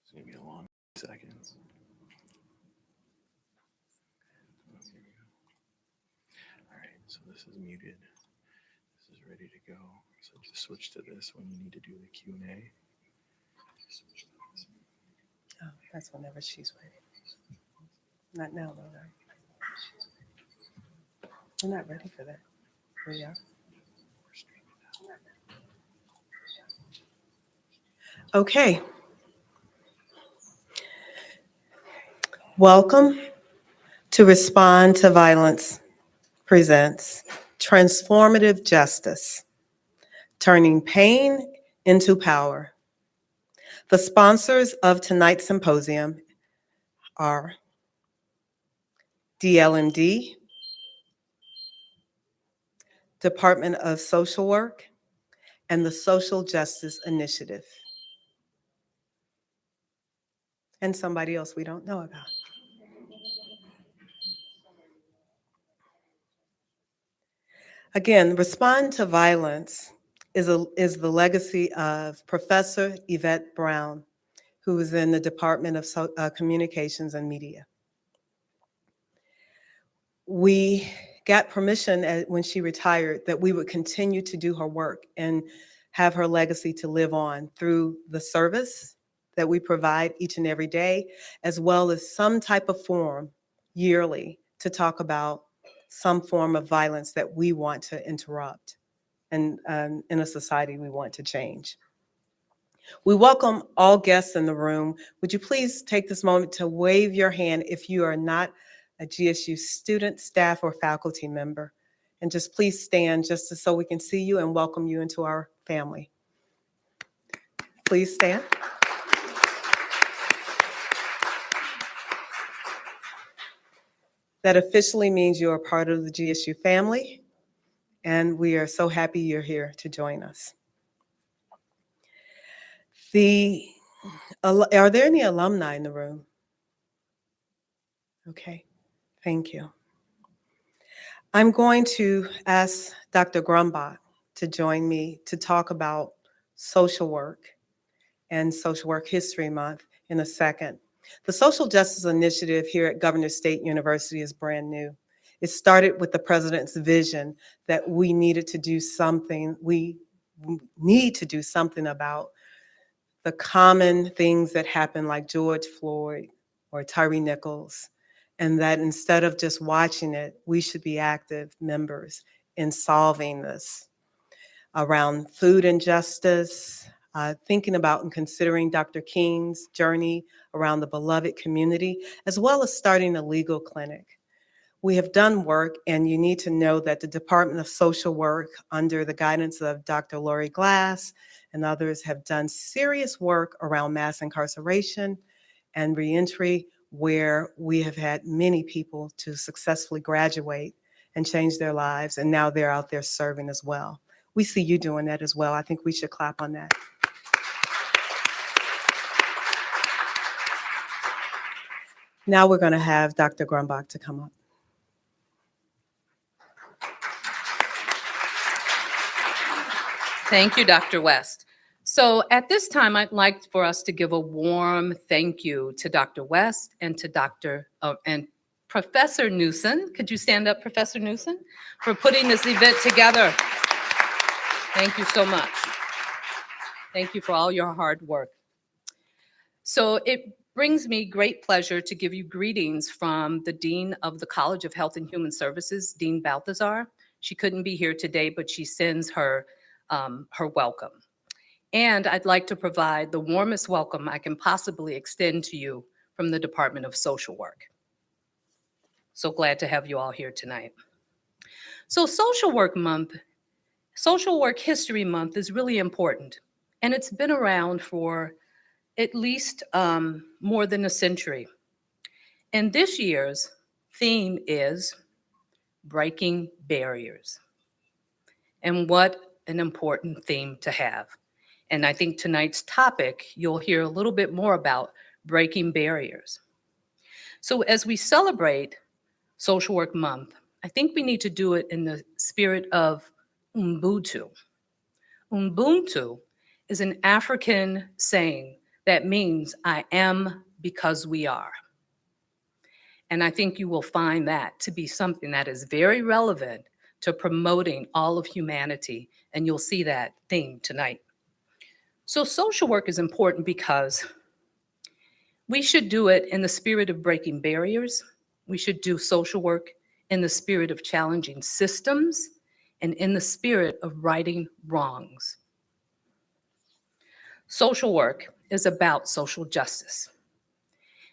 It's gonna be a long seconds. Here we go. All right, so this is muted. This is ready to go. So just switch to this when you need to do the Q&A. Oh, that's whenever she's ready. Not now, though, right? We're not ready for that. We are. Okay. Welcome to Respond to Violence presents Transformative Justice, Turning Pain into Power. The sponsors of tonight's symposium are DLMD, Department of Social Work, and the Social Justice Initiative. And somebody else we don't know about. Again, Respond to Violence is the legacy of Professor Yvette Brown, who is in the Department of Communications and Media. We got permission when she retired that we would continue to do her work and have her legacy to live on through the service that we provide each and every day, as well as some type of forum yearly to talk about some form of violence that we want to interrupt and in a society we want to change. We welcome all guests in the room. Would you please take this moment to wave your hand if you are not a GSU student, staff, or faculty member? And just please stand just so we can see you and welcome you into our family. Please stand. That officially means you are part of the GSU family, and we are so happy you're here to join us. Are there any alumni in the room? Okay, thank you. I'm going to ask Dr. Grumbach to join me to talk about social work and Social Work History Month in a second. The Social Justice Initiative here at Governor State University is brand new. It started with the president's vision that we need to do something about the common things that happen, like George Floyd or Tyree Nichols, and that instead of just watching it, we should be active members in solving this around food injustice, thinking about and considering Dr. King's journey around the beloved community, as well as starting a legal clinic. We have done work, and you need to know that the Department of Social Work, under the guidance of Dr. Lori Glass and others, have done serious work around mass incarceration and reentry, where we have had many people to successfully graduate and change their lives, and now they're out there serving as well. We see you doing that as well. I think we should clap on that. Now we're going to have Dr. Grumbach to come up. Thank you, Dr. West. So at this time, I'd like for us to give a warm thank you to Dr. West and to and Professor Newson. Could you stand up, Professor Newson, for putting this event together? Thank you so much. Thank you for all your hard work. So it brings me great pleasure to give you greetings from the Dean of the College of Health and Human Services, Dean Balthazar. She couldn't be here today, but she sends her welcome. And I'd like to provide the warmest welcome I can possibly extend to you from the Department of Social Work. So glad to have you all here tonight. So Social Work History Month is really important, and it's been around for at least more than a century. And this year's theme is breaking barriers. And what an important theme to have. And I think tonight's topic, you'll hear a little bit more about breaking barriers. So as we celebrate Social Work Month, I think we need to do it in the spirit of Ubuntu. Ubuntu is an African saying That means I am because we are. And I think you will find that to be something that is very relevant to promoting all of humanity. And you'll see that theme tonight. So social work is important because we should do it in the spirit of breaking barriers. We should do social work in the spirit of challenging systems and in the spirit of righting wrongs. Social work is about social justice.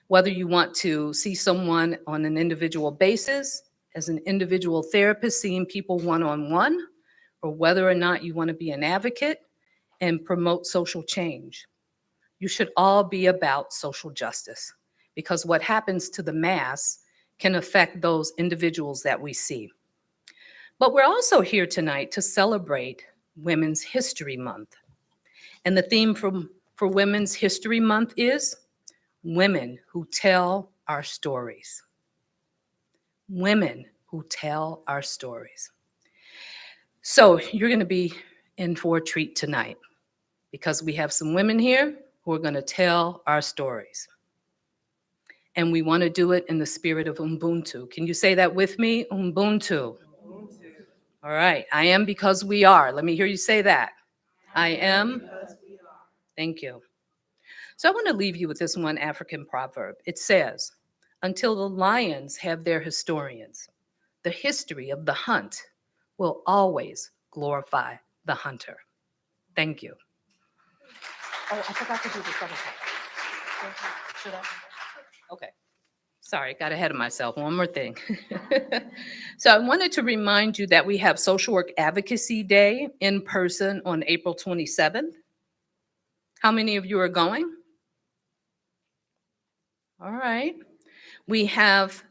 Whether you want to see someone on an individual basis, as an individual therapist seeing people one-on-one, or whether or not you want to be an advocate and promote social change. You should all be about social justice, because what happens to the mass can affect those individuals that we see. But we're also here tonight to celebrate Women's History Month. And the theme for Women's History Month is Women Who Tell Our Stories. Women who tell our stories. So you're going to be in for a treat tonight, because we have some women here who are going to tell our stories. And we want to do it in the spirit of Ubuntu. Can you say that with me? Ubuntu. Ubuntu. All right. I am because we are. Let me hear you say that. I am because we are. Thank you. So I want to leave you with this one African proverb. It says, until the lions have their historians, the history of the hunt will always glorify the hunter. Thank you. Oh, I forgot to do the second part. Should I? Okay. Sorry, got ahead of myself. One more thing. So I wanted to remind you that we have Social Work Advocacy Day in person on April 27th. How many of you are going? All right. We have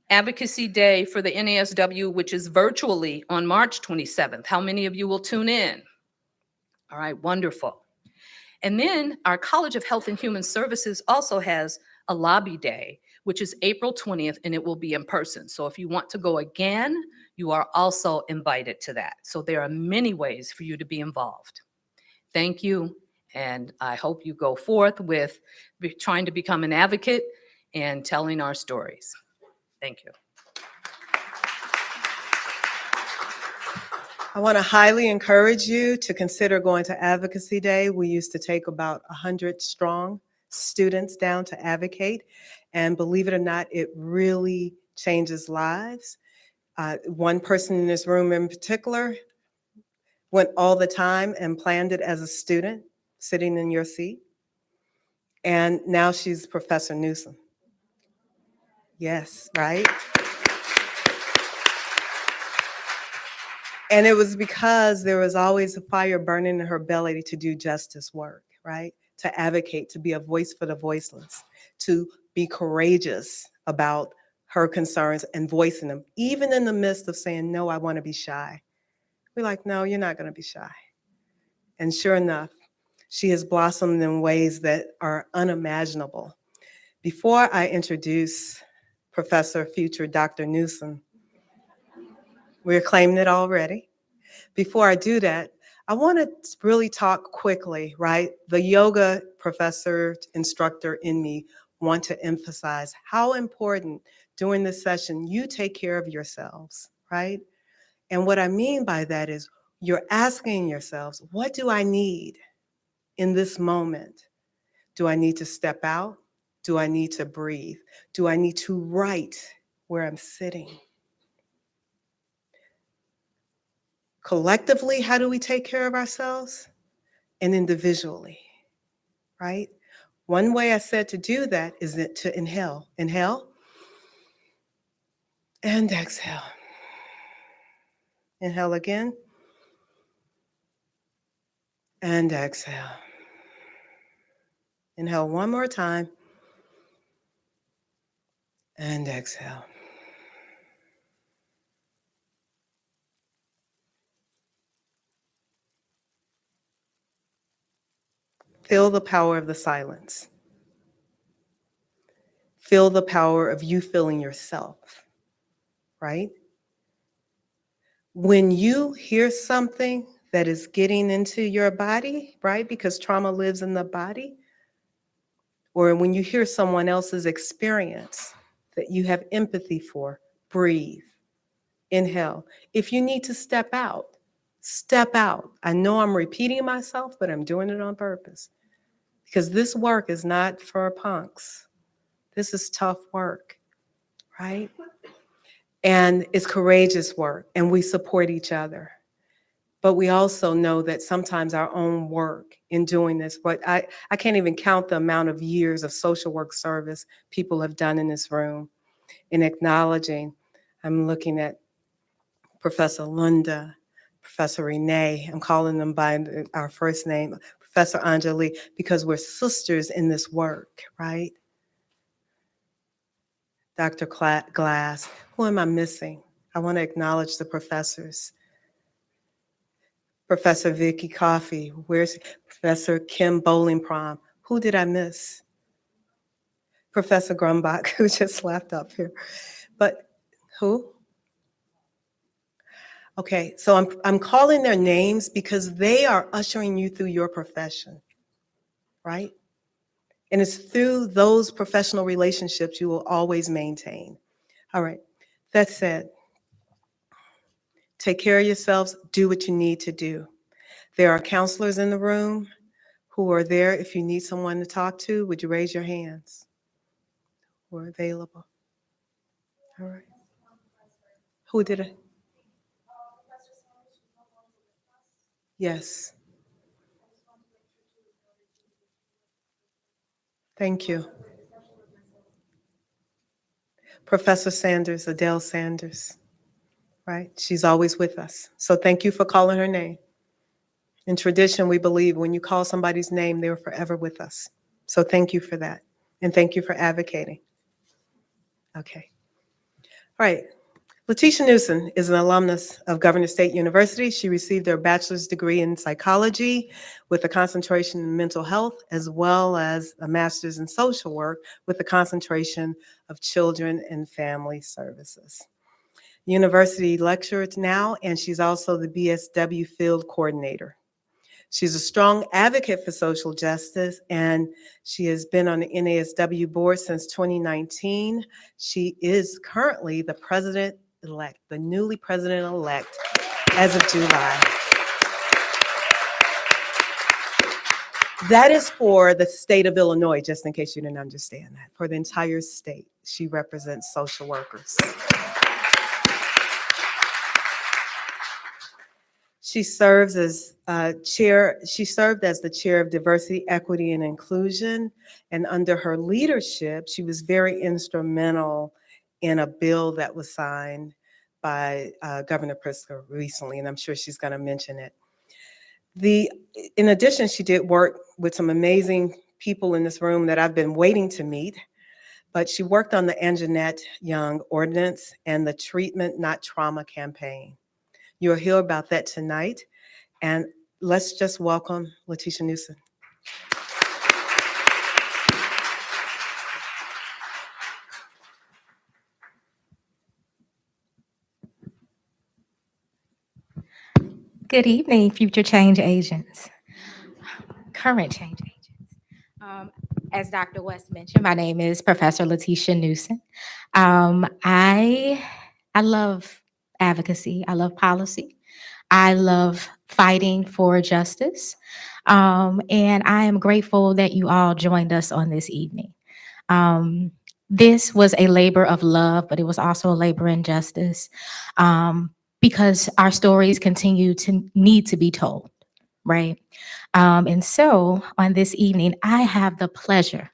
Advocacy Day for the NASW, which is virtually on March 27th. How many of you will tune in? All right, wonderful. And then our College of Health and Human Services also has a lobby day, which is April 20th, and it will be in person. So if you want to go again, you are also invited to that. So there are many ways for you to be involved. Thank you, and I hope you go forth with trying to become an advocate and telling our stories. Thank you. I want to highly encourage you to consider going to Advocacy Day. We used to take about 100 strong students down to advocate, and believe it or not, it really changes lives. One person in this room in particular went all the time and planned it as a student, sitting in your seat, and now she's Professor Newsom. Yes, right? And it was because there was always a fire burning in her belly to do justice work, right? To advocate, to be a voice for the voiceless, to be courageous about her concerns and voicing them, even in the midst of saying, no, I want to be shy. We're like, no, you're not going to be shy. And sure enough, she has blossomed in ways that are unimaginable. Before I introduce Professor Future Dr. Newson, we're claiming it already. Before I do that, I want to really talk quickly, right? The yoga professor, instructor in me want to emphasize how important during this session you take care of yourselves, right? And what I mean by that is you're asking yourselves, what do I need in this moment? Do I need to step out? Do I need to breathe? Do I need to write where I'm sitting? Collectively, how do we take care of ourselves? And individually, right? One way I said to do that is to inhale. Inhale and exhale. Inhale again and exhale. Inhale one more time and exhale. Feel the power of the silence. Feel the power of you feeling yourself, right? When you hear something that is getting into your body, right? Because trauma lives in the body, or when you hear someone else's experience that you have empathy for, breathe, inhale. If you need to step out, step out. I know I'm repeating myself, but I'm doing it on purpose because this work is not for punks. This is tough work, right? And it's courageous work, and we support each other. But we also know that sometimes our own work in doing this, but I can't even count the amount of years of social work service people have done in this room in acknowledging. I'm looking at Professor Lunda, Professor Renee, I'm calling them by our first name, Professor Anjali, because we're sisters in this work, right? Dr. Glass, who am I missing? I want to acknowledge the professors. Professor Vicky Coffey, where's Professor Kim Bowling Prom? Who did I miss? Professor Grumbach, who just left up here. But who? Okay, so I'm calling their names because they are ushering you through your profession, right? And it's through those professional relationships you will always maintain. All right, that said, take care of yourselves, do what you need to do. There are counselors in the room who are there if you need someone to talk to. Would you raise your hands? We're available. All right. Who did it? Yes. Thank you. Professor Sanders, Adele Sanders, right? She's always with us. So thank you for calling her name. In tradition, we believe when you call somebody's name, they're forever with us. So thank you for that. And thank you for advocating. Okay. All right. Leticia Newsome is an alumnus of Governor State University. She received her bachelor's degree in psychology with a concentration in mental health, as well as a master's in social work with a concentration of children and family services. University lecturer now, and she's also the BSW field coordinator. She's a strong advocate for social justice, and she has been on the NASW board since 2019. She is currently the president-elect, the newly president-elect as of July. That is for the state of Illinois, just in case you didn't understand that. For the entire state, she represents social workers. She serves as chair. She served as the chair of Diversity, Equity, and Inclusion. And under her leadership, she was very instrumental in a bill that was signed by Governor Pritzker recently, and I'm sure she's going to mention it. In addition, she did work with some amazing people in this room that I've been waiting to meet. But she worked on the Anjanette Young ordinance and the Treatment Not Trauma campaign. You'll hear about that tonight. And let's just welcome Leticia Newsome. Good evening, future change agents, current change agents. As Dr. West mentioned, my name is Professor Leticia Newsome. I love advocacy. I love policy. I love fighting for justice. And I am grateful that you all joined us on this evening. This was a labor of love, but it was also a labor in justice. Because our stories continue to need to be told, right? And so on this evening, I have the pleasure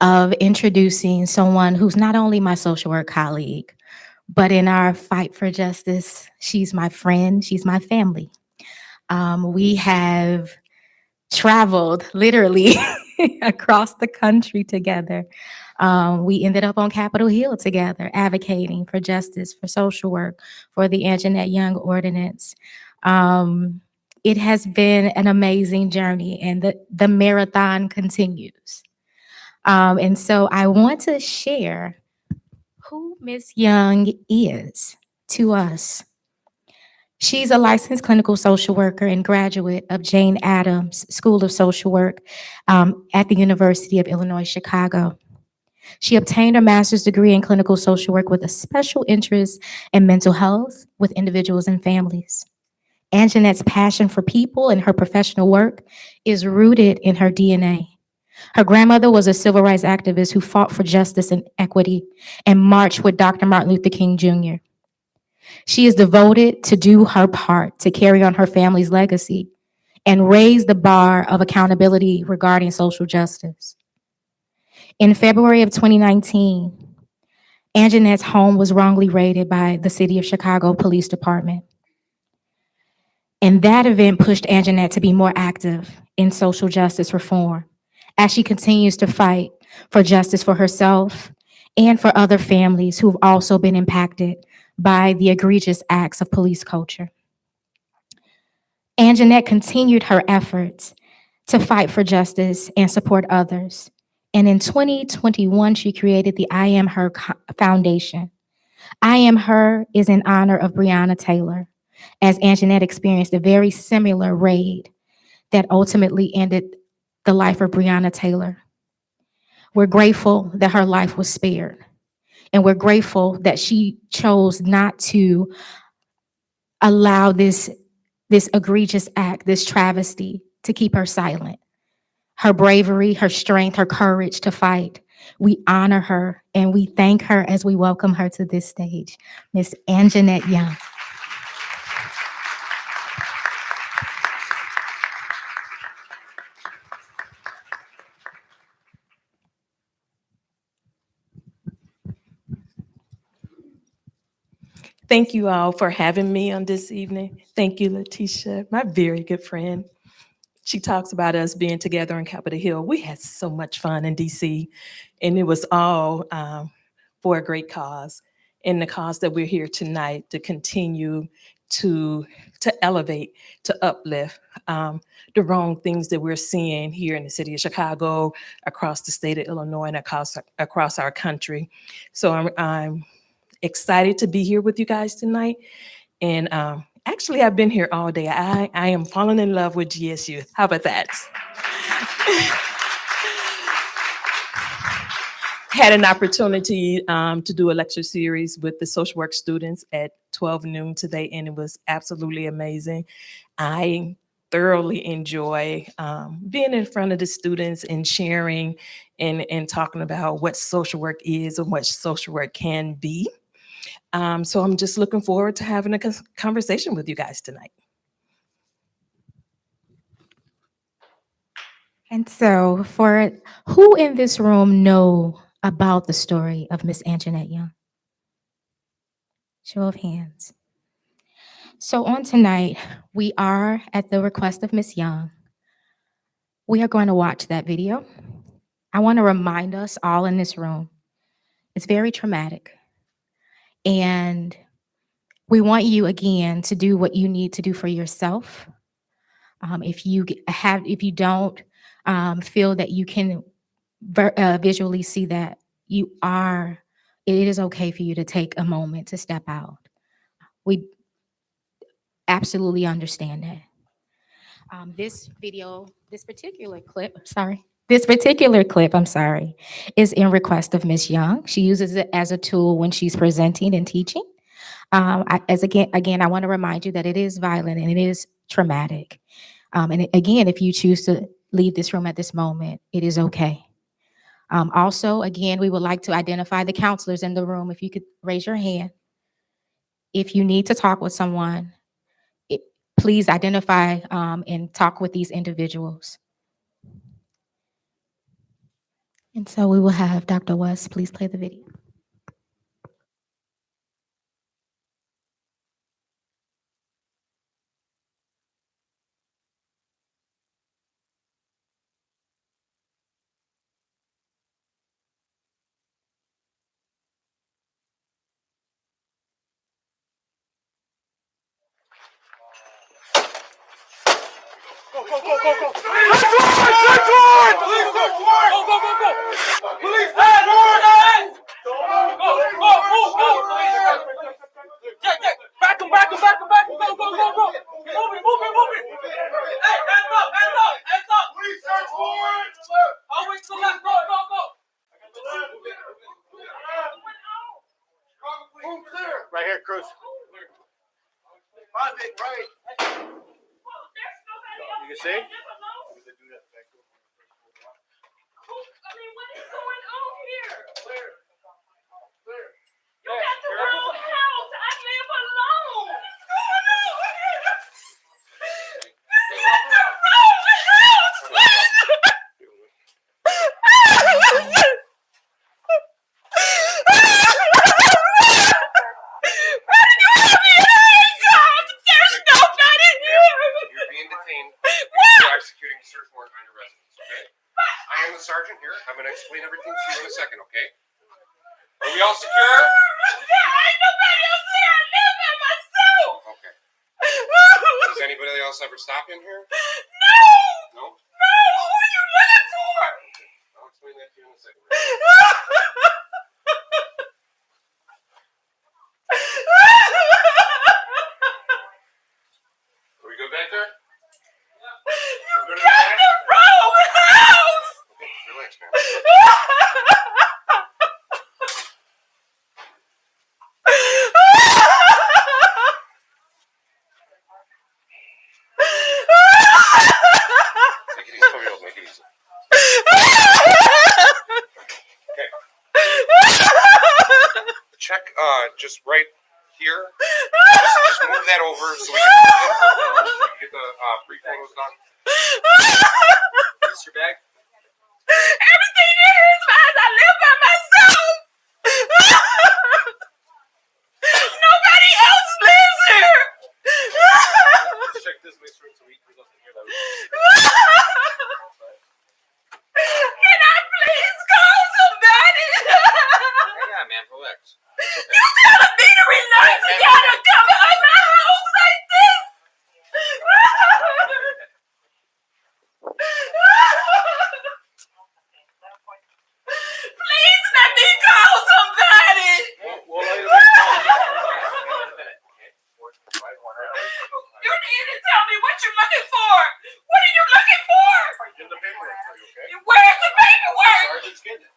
of introducing someone who's not only my social work colleague, but in our fight for justice, she's my friend, she's my family. We have traveled literally across the country together. We ended up on Capitol Hill together, advocating for justice, for social work, for the Anjanette Young ordinance. It has been an amazing journey, and the marathon continues. And so I want to share who Miss Young is to us. She's a licensed clinical social worker and graduate of Jane Addams School of Social Work at the University of Illinois, Chicago. She obtained her master's degree in clinical social work with a special interest in mental health with individuals and families. Anjanette's passion for people and her professional work is rooted in her DNA. Her grandmother was a civil rights activist who fought for justice and equity and marched with Dr. Martin Luther King Jr. She is devoted to do her part to carry on her family's legacy and raise the bar of accountability regarding social justice. In February of 2019, Anjanette's home was wrongly raided by the City of Chicago Police Department. And that event pushed Anjanette to be more active in social justice reform as she continues to fight for justice for herself and for other families who have also been impacted by the egregious acts of police culture. Anjanette continued her efforts to fight for justice and support others. And in 2021, she created the I Am Her Foundation. I Am Her is in honor of Breonna Taylor, as Anjanette experienced a very similar raid that ultimately ended the life of Breonna Taylor. We're grateful that her life was spared, and we're grateful that she chose not to allow this egregious act, this travesty, to keep her silent. Her bravery, her strength, her courage to fight. We honor her and we thank her as we welcome her to this stage, Miss Anjanette Young. Thank you all for having me on this evening. Thank you, Leticia, my very good friend. She talks about us being together on Capitol Hill. We had so much fun in DC, and it was all for a great cause. And the cause that we're here tonight to continue to elevate, to uplift the wrong things that we're seeing here in the city of Chicago, across the state of Illinois, and across our country. So I'm excited to be here with you guys tonight. And actually, I've been here all day. I am falling in love with GSU. How about that? Had an opportunity to do a lecture series with the social work students at 12 noon today, and it was absolutely amazing. I thoroughly enjoy being in front of the students and sharing and talking about what social work is and what social work can be. So I'm just looking forward to having a conversation with you guys tonight. And so, for who in this room know about the story of Miss Anjanette Young? Show of hands. So on tonight, we are, at the request of Miss Young, we are going to watch that video. I want to remind us all in this room, it's very traumatic. And we want you, again, to do what you need to do for yourself. If you don't feel that you can visually see that, it is okay for you to take a moment to step out. We absolutely understand that. This particular clip, is in request of Miss Young. She uses it as a tool when she's presenting and teaching. Again, I want to remind you that it is violent and it is traumatic. And again, if you choose to leave this room at this moment, it is okay. Also, again, we would like to identify the counselors in the room. If you could raise your hand. If you need to talk with someone, please identify and talk with these individuals. And so we will have Dr. West, please play the video. Go, go, go, go, go. Police forward! Police forward! Go, go, go, go! Police forward! Go, go, go, move, move! Yeah, yeah, back him, back him, back him, back him, go, go, go! Bruce. Find it, right. You can see? I mean, what is going on here? Clear. Clear. You got the wrong house. I live alone. What's going on? You got the wrong house. Why do you have me handcuffed? There's nobody here. You're being detained. You're executing a search warrant on your residence, okay? I am the sergeant here. I'm going to explain everything to you in a second, okay? Are we all secure? Ain't nobody else here. I live by myself. Okay. Does anybody else ever stop in here? No. No? No. Who are you looking for? I'll explain that to you in a second. Are we good back there? You got the wrong house. Okay, relax, man. Take it easy, Carrillo. Make it easy. Okay. Check, just right here. Just move that over so we can get the pre-photos done. Is this your bag? Everything in here is fine. I live by myself. Nobody else lives here. Let's check this, make sure it's weak. There's nothing here that Can I please call somebody? Hang on, man. Relax. You telling me to relax? You gotta come in my house like this? Please let me call somebody. We'll let you You need to tell me what you're looking for. What are you looking for? Get the paperwork for you, okay? Where's the paperwork? Sergeant's getting it.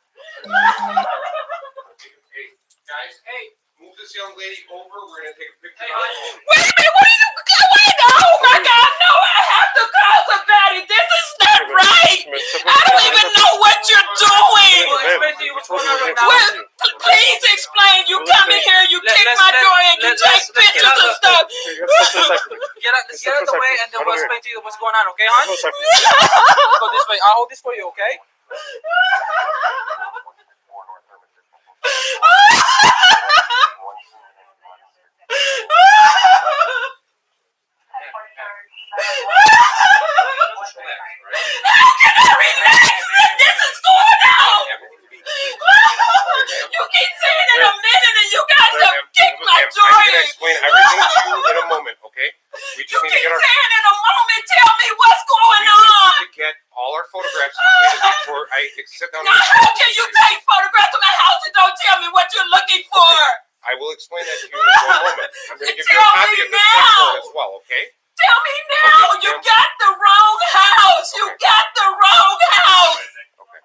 Hey, guys, hey, move this young lady over. We're gonna take a picture. Wait a minute, what are you wait, oh my God, no, I have to call somebody. This is not right. I don't even know what you're doing. Well, please explain. You come in here, you kick my door in, you take pictures and stuff. Let's get out of the way and then we'll explain to you what's going on, okay, hon? Go this way. I'll hold this for you, okay? How can I relax when this is going on? You keep saying in a minute and you guys have kicked my door I'm gonna in. explain everything to you in a moment, okay? We You just need to keep get our. saying in a moment, tell me what's going We on. need to get all our photographs completed before I sit down. Now, how can you take photographs of my house and don't tell me what you're looking for? I will explain that to you in one moment. I'm going to give you a Tell copy me of the search now. warrant as well, okay? Tell me now. Okay, You ma'am. got the wrong house. You got the wrong house. Okay.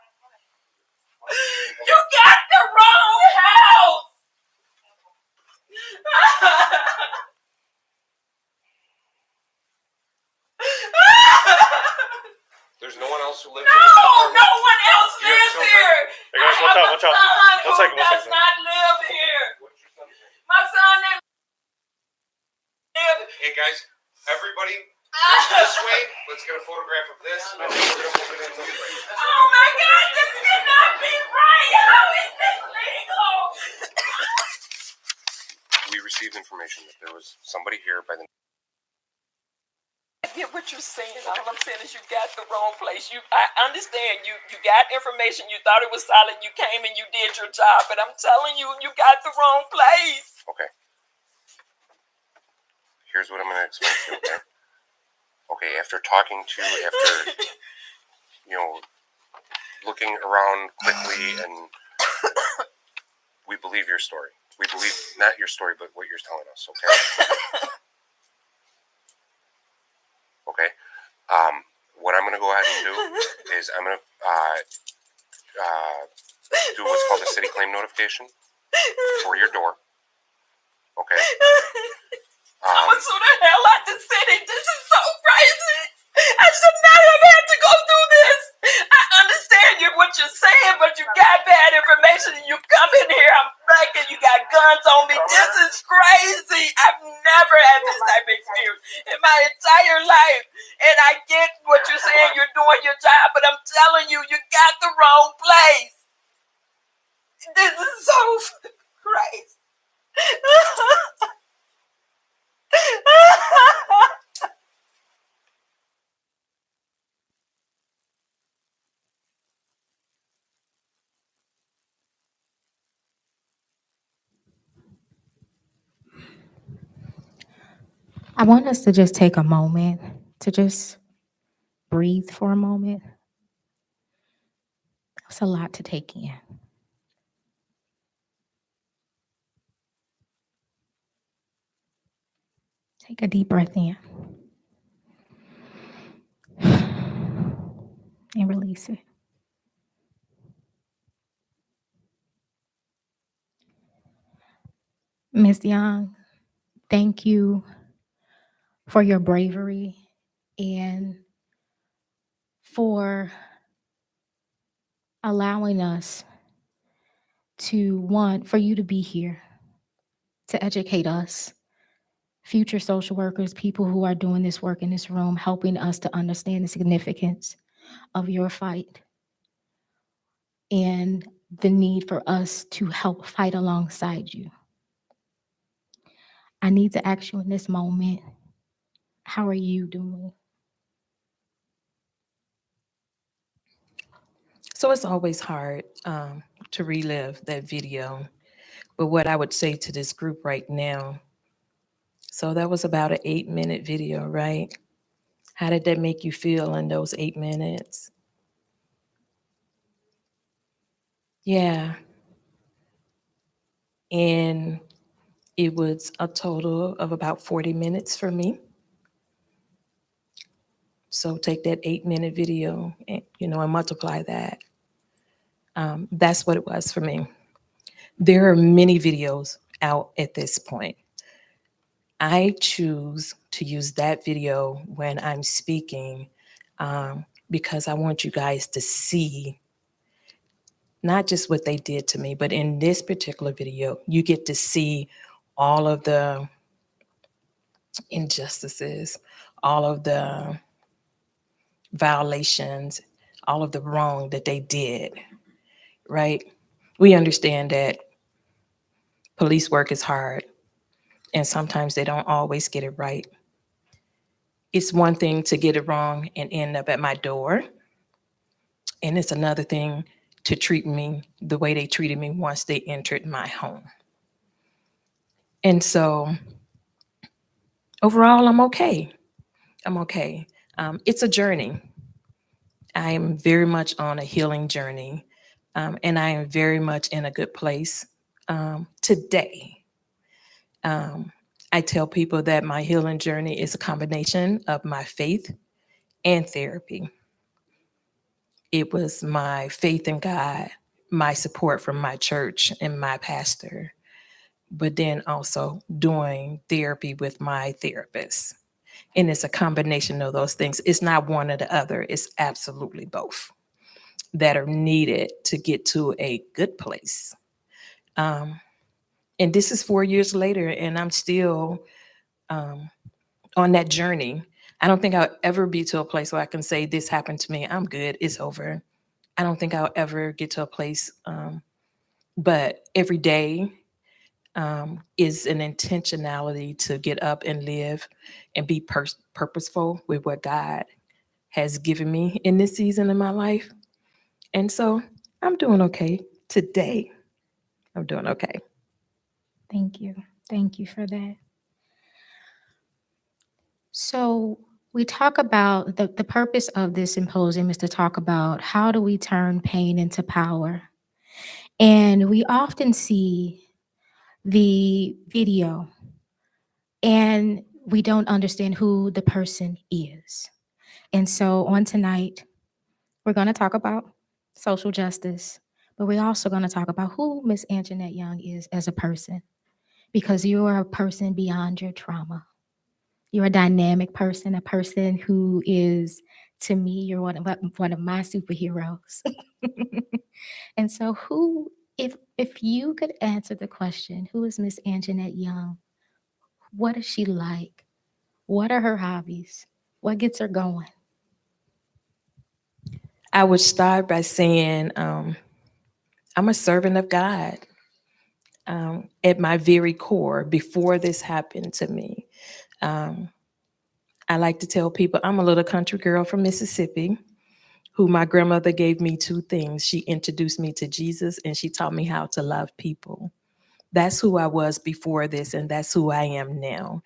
You got the wrong house. There's no one else who lives No, in this apartment? no one else You have lives children? here. Hey guys, I watch have out, a watch out. son One who second, one does second. not live here. What's your son's name? My son lives. Hey guys, everybody, this way. Let's get a photograph of this. And then we're going to move it into the place. Oh my God, this cannot be right. How is this legal? We received information that there was somebody here by the. I get what you're saying. All I'm saying is you got the wrong place. I understand you got information. You thought it was solid. You came and you did your job. But I'm telling you, you got the wrong place. Okay. Here's what I'm going to explain to you, okay? Okay, after looking around quickly, and we believe your story. We believe not your story, but what you're telling us, okay? Okay. What I'm going to go ahead and do is I'm going to do what's called a city claim notification for your door. Okay. I'm gonna sue the hell out the city. This is so crazy. I should not have had to go through this. I understand what you're saying, but you got bad information and you come in here, I'm black and you got guns on me. This is crazy. I've never had this type of experience in my entire life. And I get what you're saying, you're doing your job, but I'm telling you, you got the wrong place. This is so crazy. I want us to just take a moment to just breathe for a moment. It's a lot to take in. Take a deep breath in and release it. Ms. Young, thank you for your bravery and for allowing us for you to be here to educate us, future social workers, people who are doing this work in this room, helping us to understand the significance of your fight and the need for us to help fight alongside you. I need to ask you in this moment, how are you doing? So it's always hard to relive that video. But what I would say to this group right now, so that was about an 8-minute video, right? How did that make you feel in those 8 minutes? Yeah. And it was a total of about 40 minutes for me. So take that 8-minute video and, and multiply that. That's what it was for me. There are many videos out at this point. I choose to use that video when I'm speaking because I want you guys to see not just what they did to me, but in this particular video, you get to see all of the injustices, all of the violations, all of the wrong that they did, right? We understand that police work is hard and sometimes they don't always get it right. It's one thing to get it wrong and end up at my door. And it's another thing to treat me the way they treated me once they entered my home. And so overall, I'm okay. I'm okay. It's a journey. I am very much on a healing journey, and I am very much in a good place today. I tell people that my healing journey is a combination of my faith and therapy. It was my faith in God, my support from my church and my pastor, but then also doing therapy with my therapist. And it's a combination of those things. It's not one or the other. It's absolutely both that are needed to get to a good place. And this is 4 years later, and I'm still on that journey. I don't think I'll ever be to a place where I can say, this happened to me, I'm good, it's over. I don't think I'll ever get to a place, but every day is an intentionality to get up and live and be purposeful with what God has given me in this season of my life. And so I'm doing okay today. I'm doing okay. Thank you. Thank you for that. So we talk about the purpose of this symposium is to talk about how do we turn pain into power. And we often see the video and we don't understand who the person is. And so on tonight, we're going to talk about social justice, but we're also going to talk about who Miss Anjanette Young is as a person because you are a person beyond your trauma. You're a dynamic person, a person who is, to me, you're one of my superheroes. And so if you could answer the question, who is Miss Anjanette Young? What is she like? What are her hobbies? What gets her going? I would start by saying I'm a servant of God at my very core before this happened to me. I like to tell people I'm a little country girl from Mississippi who my grandmother gave me two things. She introduced me to Jesus and she taught me how to love people. That's who I was before this, and that's who I am now.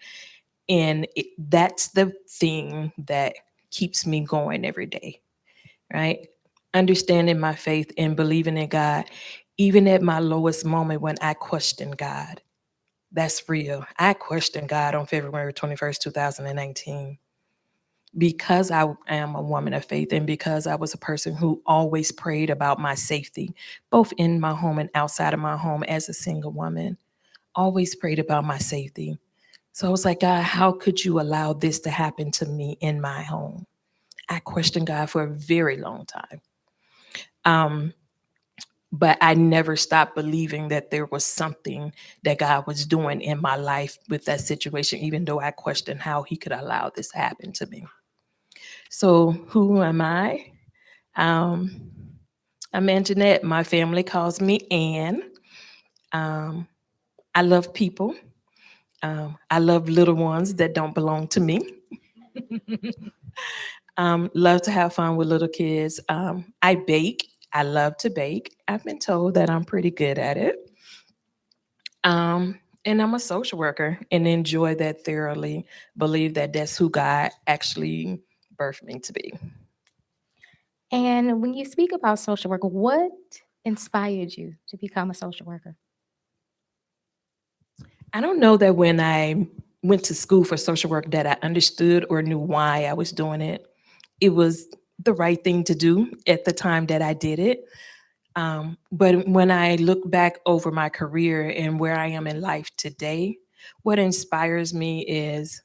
And that's the thing that keeps me going every day, right? Understanding my faith and believing in God, even at my lowest moment when I question God. That's real. I questioned God on February 21st, 2019. Because I am a woman of faith and because I was a person who always prayed about my safety, both in my home and outside of my home as a single woman, always prayed about my safety. So I was like, God, how could you allow this to happen to me in my home? I questioned God for a very long time. But I never stopped believing that there was something that God was doing in my life with that situation, even though I questioned how he could allow this to happen to me. So who am I? I'm Anjanette. My family calls me Ann. I love people. I love little ones that don't belong to me. Love to have fun with little kids. I bake. I love to bake. I've been told that I'm pretty good at it. And I'm a social worker and enjoy that thoroughly. Believe that that's who God actually birthed me to be. And when you speak about social work, what inspired you to become a social worker? I don't know that when I went to school for social work that I understood or knew why I was doing it. It was the right thing to do at the time that I did it. But when I look back over my career and where I am in life today, what inspires me is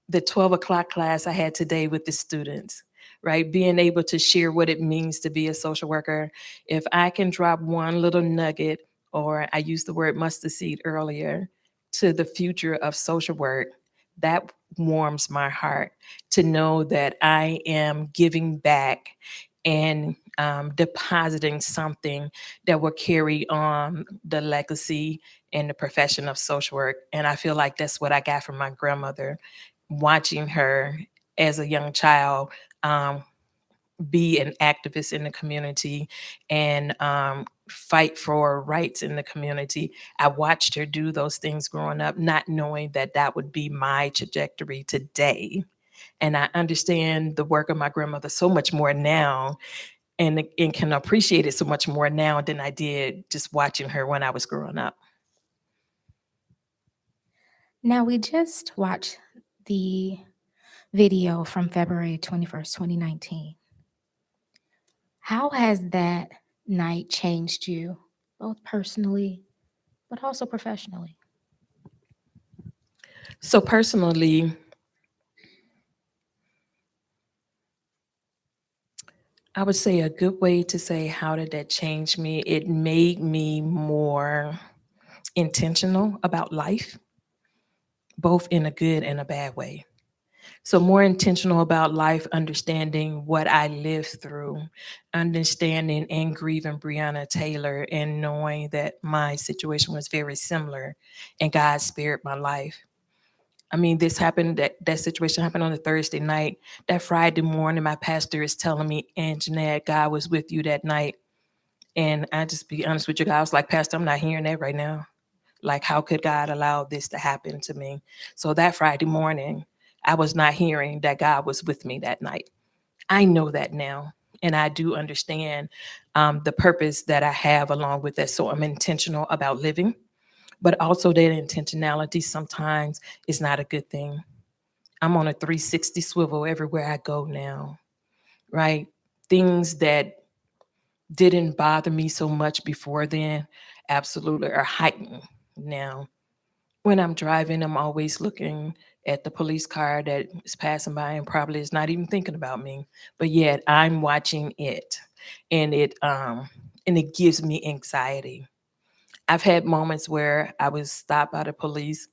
the 12 o'clock class I had today with the students, right? Being able to share what it means to be a social worker. If I can drop one little nugget, or I used the word mustard seed earlier, to the future of social work, that warms my heart to know that I am giving back and depositing something that will carry on the legacy and the profession of social work. And I feel like that's what I got from my grandmother, watching her as a young child be an activist in the community and fight for rights in the community. I watched her do those things growing up, not knowing that that would be my trajectory today. And I understand the work of my grandmother so much more now and can appreciate it so much more now than I did just watching her when I was growing up. Now, we just watched the video from February 21st, 2019. How has that night changed you, both personally, but also professionally? So personally, I would say a good way to say how did that change me, it made me more intentional about life, both in a good and a bad way. So more intentional about life, understanding what I lived through, understanding and grieving Breonna Taylor and knowing that my situation was very similar and God spared my life. I mean, this happened, that situation happened on a Thursday night. That Friday morning, my pastor is telling me, Anjanette, God was with you that night. And I just be honest with you, God, I was like, Pastor, I'm not hearing that right now. Like, how could God allow this to happen to me? So that Friday morning, I was not hearing that God was with me that night. I know that now. And I do understand the purpose that I have along with that. So I'm intentional about living, but also that intentionality sometimes is not a good thing. I'm on a 360 swivel everywhere I go now, right? Things that didn't bother me so much before then absolutely are heightened now. When I'm driving, I'm always looking at the police car that is passing by and probably is not even thinking about me, but yet I'm watching it, and it gives me anxiety. I've had moments where I was stopped by the police.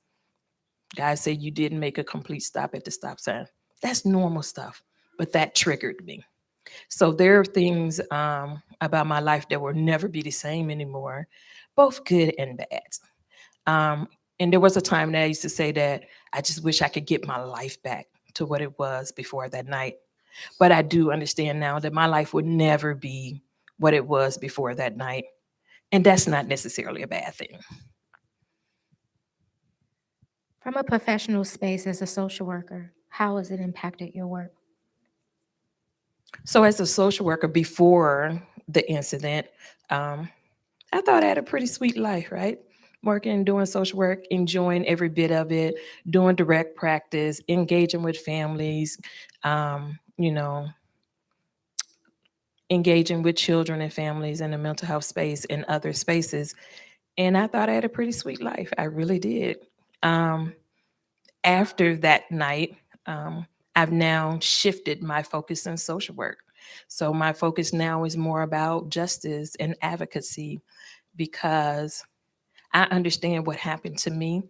Guys say you didn't make a complete stop at the stop sign. That's normal stuff, but that triggered me. So there are things about my life that will never be the same anymore, both good and bad. And there was a time that I used to say that I just wish I could get my life back to what it was before that night. But I do understand now that my life would never be what it was before that night. And that's not necessarily a bad thing. From a professional space as a social worker, how has it impacted your work? So, as a social worker before the incident, I thought I had a pretty sweet life, right? Working, doing social work, enjoying every bit of it, doing direct practice, engaging with families, you know, engaging with children and families in the mental health space and other spaces. And I thought I had a pretty sweet life. I really did. Um, After that night, I've now shifted my focus in social work. So my focus now is more about justice and advocacy because I understand what happened to me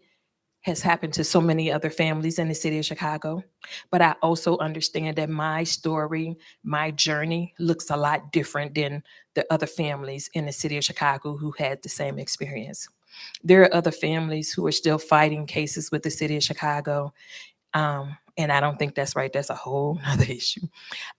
has happened to so many other families in the city of Chicago. But I also understand that my story, my journey looks a lot different than the other families in the city of Chicago who had the same experience. There are other families who are still fighting cases with the city of Chicago. And I don't think that's right. That's a whole other issue.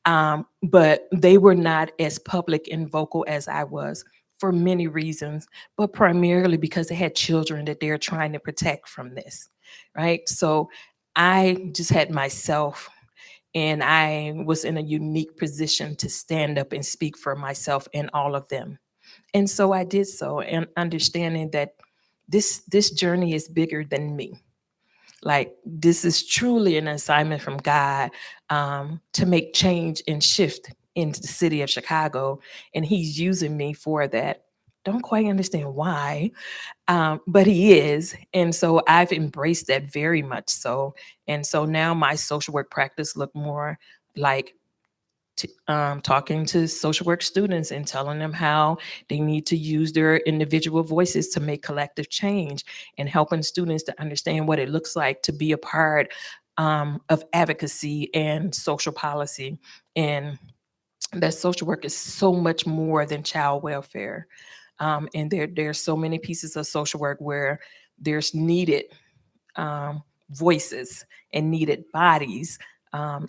But they were not as public and vocal as I was for many reasons, but primarily because they had children that they're trying to protect from this, right? So I just had myself, and I was in a unique position to stand up and speak for myself and all of them. And so I did so, and understanding that this journey is bigger than me. Like this is truly an assignment from God, to make change and shift into the city of Chicago, and He's using me for that. Don't quite understand why, but He is, and so I've embraced that very much so. And so now my social work practice look more like talking to social work students and telling them how they need to use their individual voices to make collective change, and helping students to understand what it looks like to be a part of advocacy and social policy, and that social work is so much more than child welfare. And there's so many pieces of social work where there's needed voices and needed bodies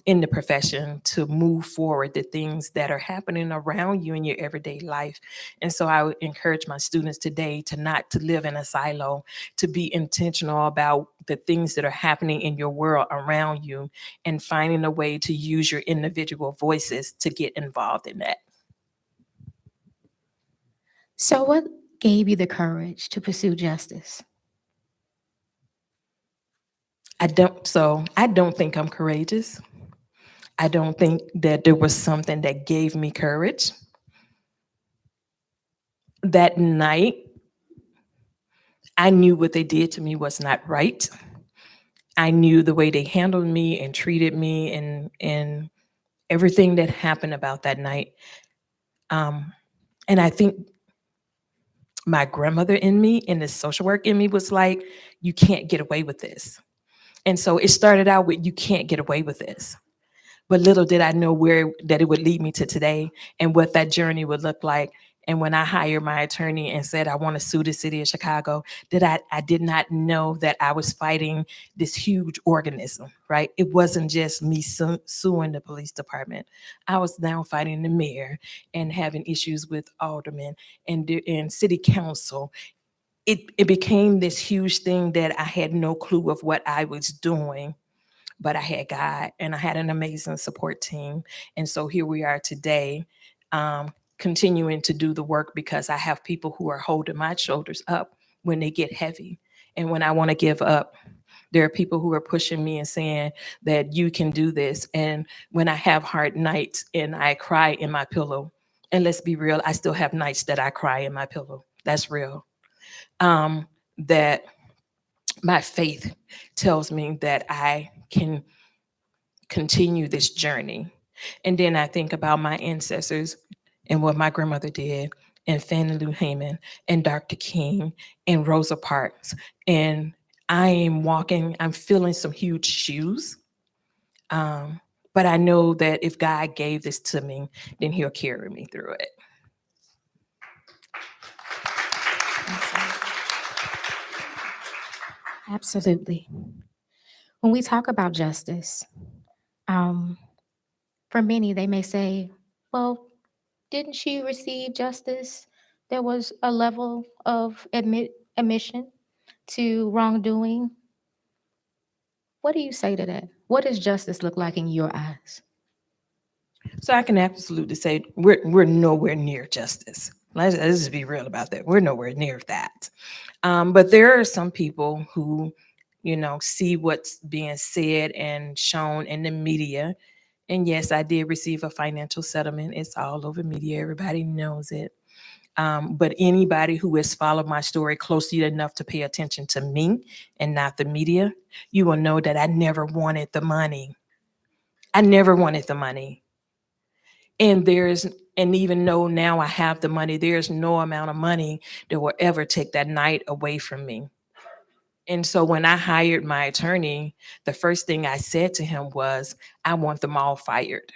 in the profession to move forward the things that are happening around you in your everyday life. And so I would encourage my students today to not to live in a silo, to be intentional about the things that are happening in your world around you, and finding a way to use your individual voices to get involved in that. So, what gave you the courage to pursue justice? I don't think I'm courageous. I don't think that there was something that gave me courage. That night, I knew what they did to me was not right. I knew the way they handled me and treated me, and everything that happened about that night. And I think my grandmother in me and the social work in me was like, you can't get away with this. And so it started out with, you can't get away with this. But little did I know where that it would lead me to today and what that journey would look like. And when I hired my attorney and said I want to sue the city of Chicago, that I did not know that I was fighting this huge organism, right? It wasn't just me suing the police department. I was now fighting the mayor and having issues with aldermen and city council. It became this huge thing that I had no clue of what I was doing, but I had God and I had an amazing support team. And so here we are today, continuing to do the work because I have people who are holding my shoulders up when they get heavy. And when I want to give up, there are people who are pushing me and saying that you can do this. And when I have hard nights and I cry in my pillow, and let's be real, I still have nights that I cry in my pillow. That's real. That my faith tells me that I can continue this journey. And then I think about my ancestors and what my grandmother did, and Fannie Lou Haman, and Dr. King, and Rosa Parks. And I'm filling some huge shoes. But I know that if God gave this to me, then he'll carry me through it. Absolutely. When we talk about justice, for many, they may say, well, didn't she receive justice? There was a level of admission to wrongdoing. What do you say to that? What does justice look like in your eyes? So I can absolutely say we're nowhere near justice. Let's just be real about that. We're nowhere near that. But there are some people who, see what's being said and shown in the media. And yes, I did receive a financial settlement. It's all over media. Everybody knows it. But anybody who has followed my story closely enough to pay attention to me and not the media, you will know that I never wanted the money. I never wanted the money. And even though now I have the money, there's no amount of money that will ever take that night away from me. And so when I hired my attorney, the first thing I said to him was, I want them all fired.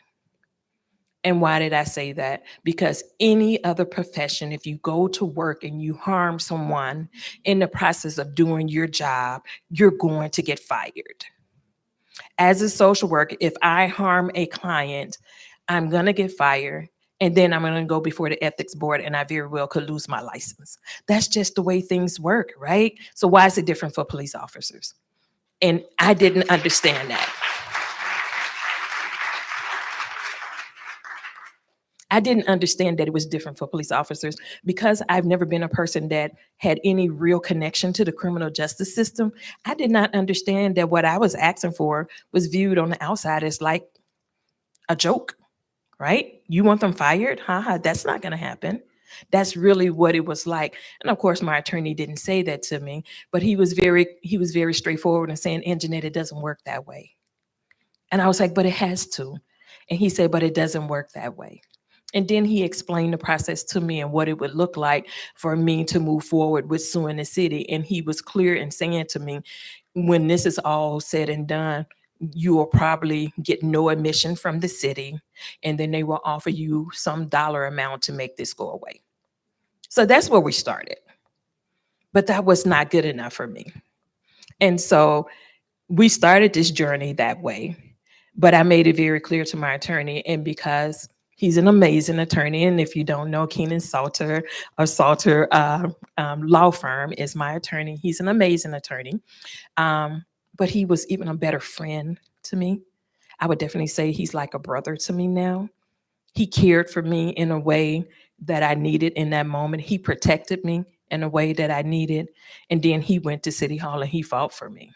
And why did I say that? Because any other profession, if you go to work and you harm someone in the process of doing your job, you're going to get fired. As a social worker, if I harm a client, I'm going to get fired. And then I'm going to go before the ethics board and I very well could lose my license. That's just the way things work, right? So why is it different for police officers? And I didn't understand that. I didn't understand that it was different for police officers because I've never been a person that had any real connection to the criminal justice system. I did not understand that what I was asking for was viewed on the outside as like a joke, right? You want them fired? Haha, that's not going to happen. That's really what it was like. And of course, my attorney didn't say that to me, but he was very straightforward and saying, Anjanette, it doesn't work that way. And I was like, but it has to. And he said, but it doesn't work that way. And then he explained the process to me and what it would look like for me to move forward with suing the city. And he was clear in saying to me, when this is all said and done, you will probably get no admission from the city, and then they will offer you some dollar amount to make this go away. So that's where we started. But that was not good enough for me. And so we started this journey that way. But I made it very clear to my attorney, and because he's an amazing attorney, and if you don't know, Keenan Salter or Salter Law Firm is my attorney. He's an amazing attorney. But he was even a better friend to me. I would definitely say he's like a brother to me now. He cared for me in a way that I needed in that moment. He protected me in a way that I needed. And then he went to City Hall and he fought for me.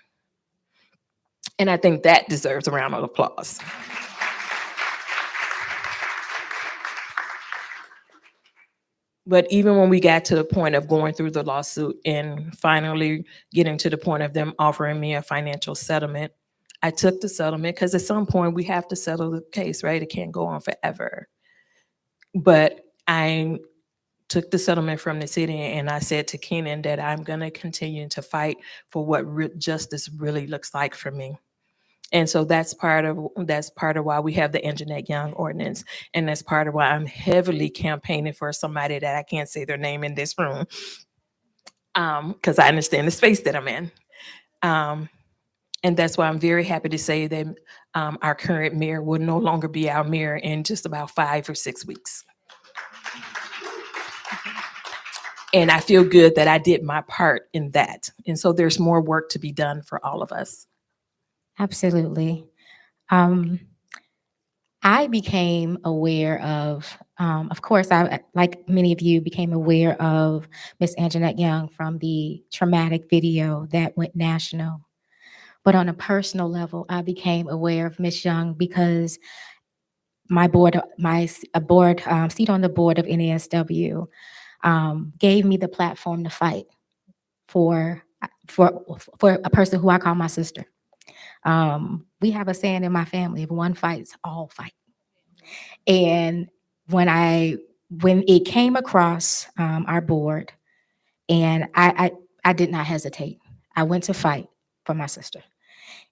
And I think that deserves a round of applause. But even when we got to the point of going through the lawsuit and finally getting to the point of them offering me a financial settlement, I took the settlement because at some point we have to settle the case, right? It can't go on forever. But I took the settlement from the city and I said to Keenan that I'm going to continue to fight for what justice really looks like for me. And so that's part of why we have the Anjanette Young ordinance. And that's part of why I'm heavily campaigning for somebody that I can't say their name in this room, because I understand the space that I'm in. And that's why I'm very happy to say that our current mayor will no longer be our mayor in just about 5 or 6 weeks. And I feel good that I did my part in that. And so there's more work to be done for all of us. Absolutely. I became aware of course, I, like many of you, became aware of Miss Anjanette Young from the traumatic video that went national. But on a personal level, I became aware of Miss Young because my seat on the board of NASW gave me the platform to fight for for a person who I call my sister. We have a saying in my family: if one fights, all fight. And when it came across our board, and I did not hesitate. I went to fight for my sister,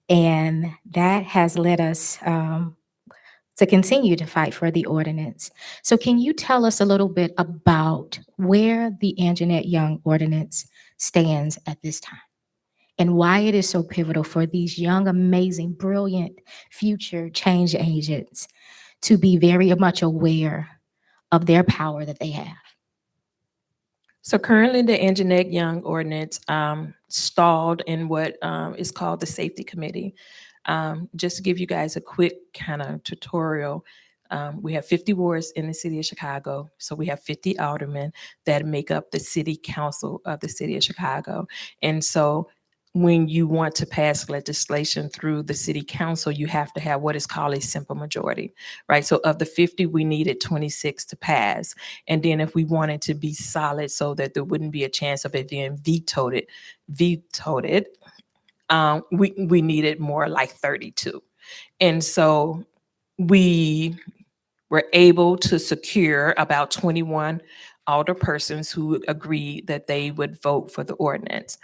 and that has led us to continue to fight for the ordinance. So can you tell us a little bit about where the Anjanette Young ordinance stands at this time, and why it is so pivotal for these young, amazing, brilliant future change agents to be very much aware of their power that they have? So currently, the Anjanette Young ordinance stalled in what is called the Safety Committee. Just to give you guys a quick kind of tutorial, we have 50 wards in the city of Chicago. So we have 50 aldermen that make up the city council of the city of Chicago. And so when you want to pass legislation through the city council, you have to have what is called a simple majority, right? So of the 50, we needed 26 to pass. And then if we wanted to be solid so that there wouldn't be a chance of it being vetoed, we needed more like 32. And so we were able to secure about 21 alder persons who agreed that they would vote for the ordinance.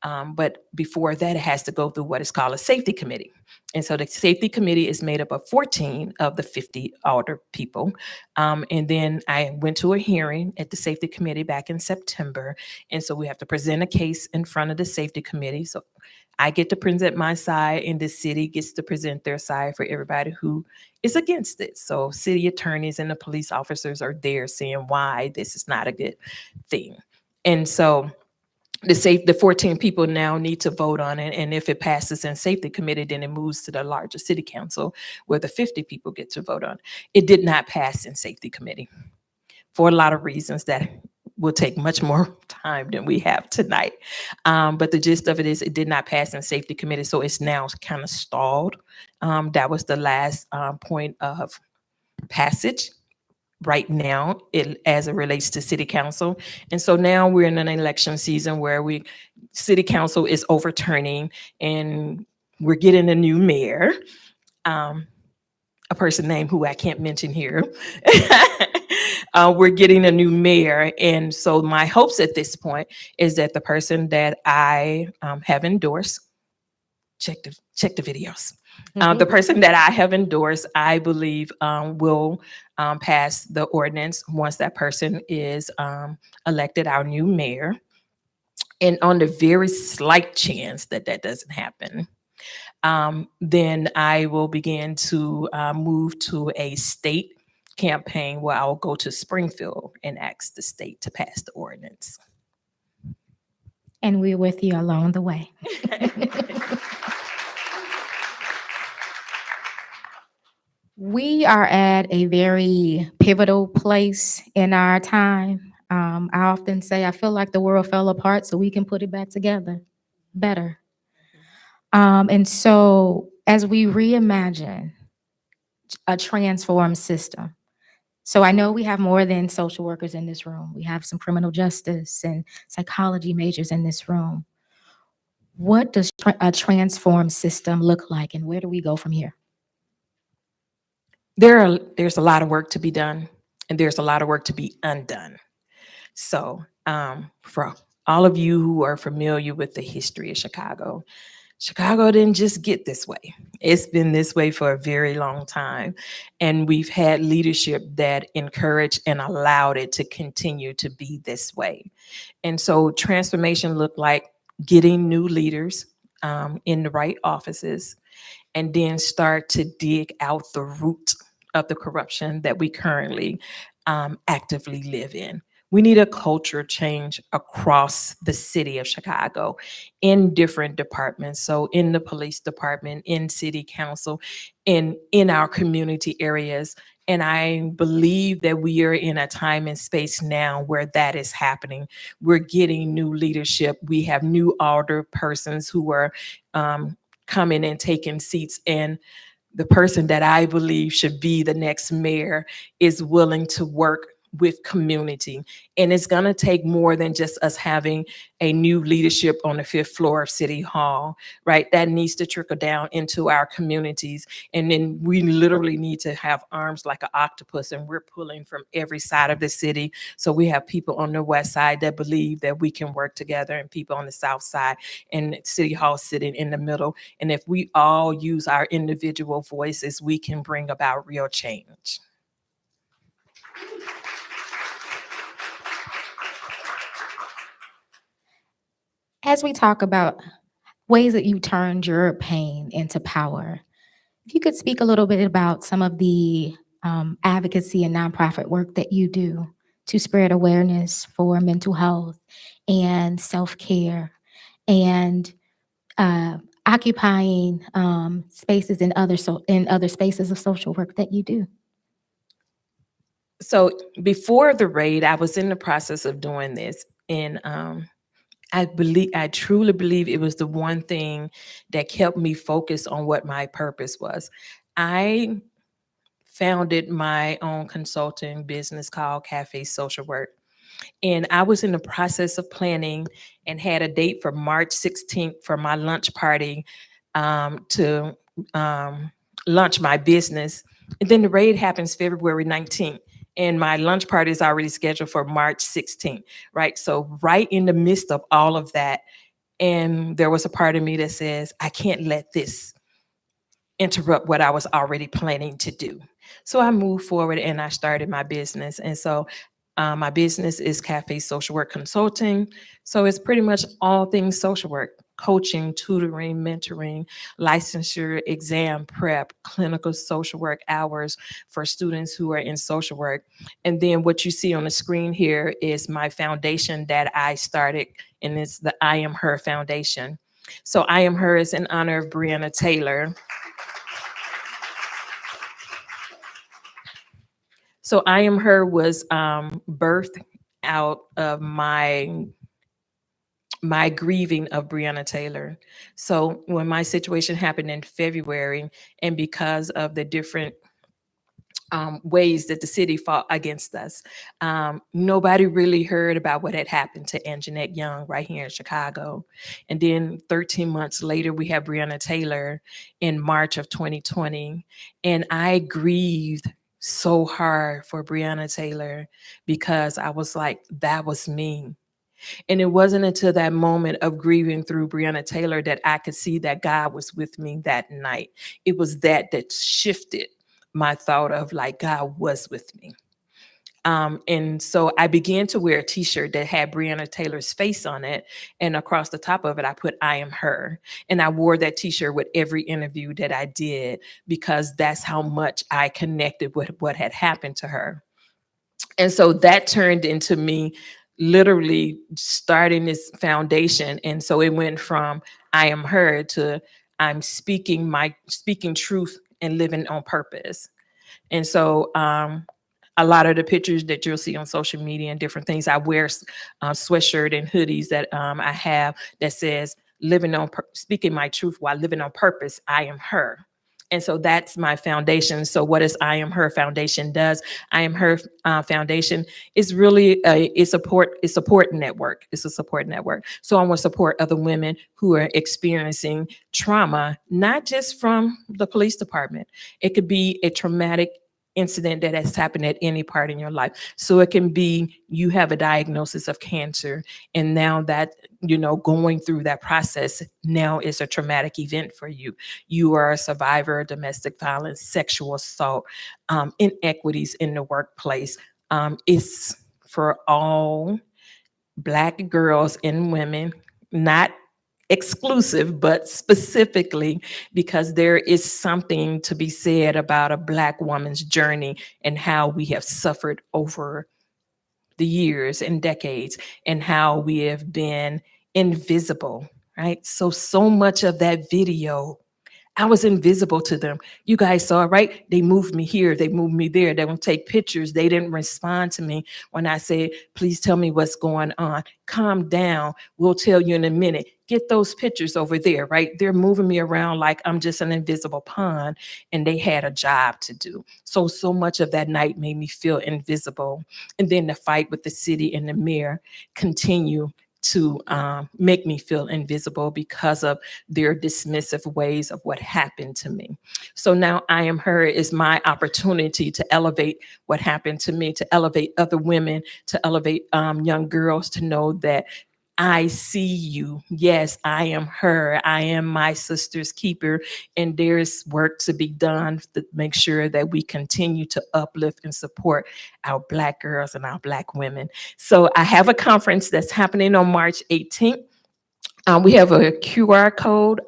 But before that, it has to go through what is called a safety committee. And so the safety committee is made up of 14 of the 50 alder people. And then I went to a hearing at the safety committee back in September. And so we have to present a case in front of the safety committee. So I get to present my side, and the city gets to present their side for everybody who is against it. So city attorneys and the police officers are there saying why this is not a good thing. And so the 14 people now need to vote on it. And if it passes in safety committee, then it moves to the larger city council where the 50 people get to vote on. It did not pass in safety committee for a lot of reasons that will take much more time than we have tonight. But the gist of it is it did not pass in safety committee. So it's now kind of stalled. That was the last point of passage right now as it relates to city council. And so now we're in an election season where city council is overturning and we're getting a new mayor, a person named who I can't mention here. We're getting a new mayor. And so my hopes at this point is that the person that I have endorsed, check the videos. The person that I have endorsed, I believe will pass the ordinance once that person is elected our new mayor. And on the very slight chance that that doesn't happen, then I will begin to move to a state campaign where I'll go to Springfield and ask the state to pass the ordinance. And we're with you along the way. We are at a very pivotal place in our time. I often say I feel like the world fell apart so we can put it back together better. And so as we reimagine a transformed system, so I know we have more than social workers in this room. We have some criminal justice and psychology majors in this room. What does a transformed system look like, and where do we go from here? There's a lot of work to be done, and there's a lot of work to be undone. So for all of you who are familiar with the history of Chicago, Chicago didn't just get this way. It's been this way for a very long time. And we've had leadership that encouraged and allowed it to continue to be this way. And so transformation looked like getting new leaders in the right offices, and then start to dig out the root of the corruption that we currently actively live in. We need a culture change across the city of Chicago in different departments. So in the police department, in city council, in our community areas. And I believe that we are in a time and space now where that is happening. We're getting new leadership. We have new alder persons who are coming and taking seats, and the person that I believe should be the next mayor is willing to work with community. And it's going to take more than just us having a new leadership on the 5th floor of City Hall, right? That needs to trickle down into our communities. And then we literally need to have arms like an octopus, and we're pulling from every side of the city. So we have people on the west side that believe that we can work together, and people on the south side, and City Hall sitting in the middle. And if we all use our individual voices, we can bring about real change. As we talk about ways that you turned your pain into power, if you could speak a little bit about some of the advocacy and nonprofit work that you do to spread awareness for mental health and self-care and occupying spaces in other spaces of social work that you do. So before the raid, I was in the process of doing this, and I truly believe it was the one thing that kept me focused on what my purpose was. I founded my own consulting business called Cafe Social Work. And I was in the process of planning and had a date for March 16th for my lunch party to launch my business. And then the raid happens February 19th. And my lunch party is already scheduled for March 16th, right? So right in the midst of all of that, and there was a part of me that says, I can't let this interrupt what I was already planning to do. So I moved forward and I started my business. And so my business is Cafe Social Work Consulting. So it's pretty much all things social work: coaching, tutoring, mentoring, licensure, exam prep, clinical social work hours for students who are in social work. And then what you see on the screen here is my foundation that I started, and it's the I Am Her Foundation. So I Am Her is in honor of Breonna Taylor. So I Am Her was birthed out of my grieving of Breonna Taylor. So when my situation happened in February, and because of the different ways that the city fought against us, nobody really heard about what had happened to Anjanette Young right here in Chicago. And then 13 months later, we have Breonna Taylor in March of 2020. And I grieved so hard for Breonna Taylor because I was like, that was me. And it wasn't until that moment of grieving through Breonna Taylor that I could see that God was with me that night. It was that shifted my thought of like, God was with me. And so I began to wear a t-shirt that had Breonna Taylor's face on it. And across the top of it, I put, I Am Her. And I wore that t-shirt with every interview that I did, because that's how much I connected with what had happened to her. And so that turned into me literally starting this foundation. And so it went from I Am Her to I'm speaking truth and living on purpose. And so a lot of the pictures that you'll see on social media and different things, I wear sweatshirt and hoodies that I have that says speaking my truth while living on purpose, I am her. And so that's my foundation. So what is I Am Her Foundation does? I Am Her Foundation is really a support network. It's a support network. So I want to support other women who are experiencing trauma, not just from the police department. It could be a traumatic incident that has happened at any part in your life. So it can be you have a diagnosis of cancer, and now that, going through that process now is a traumatic event for you. You are a survivor of domestic violence, sexual assault, inequities in the workplace. It's for all Black girls and women, not exclusive, but specifically because there is something to be said about a Black woman's journey and how we have suffered over the years and decades, and how we have been invisible, right? So much of that video I was invisible to them. You guys saw, right? They moved me here. They moved me there. They don't take pictures. They didn't respond to me when I said, please tell me what's going on. Calm down. We'll tell you in a minute. Get those pictures over there, right? They're moving me around like I'm just an invisible pawn, and they had a job to do. So much of that night made me feel invisible. And then the fight with the city and the mayor continue to make me feel invisible because of their dismissive ways of what happened to me. So now I Am Her is my opportunity to elevate what happened to me, to elevate other women, to elevate young girls to know that I see you. Yes, I am her. I am my sister's keeper. And there's work to be done to make sure that we continue to uplift and support our Black girls and our Black women. So I have a conference that's happening on March 18th. We have a QR code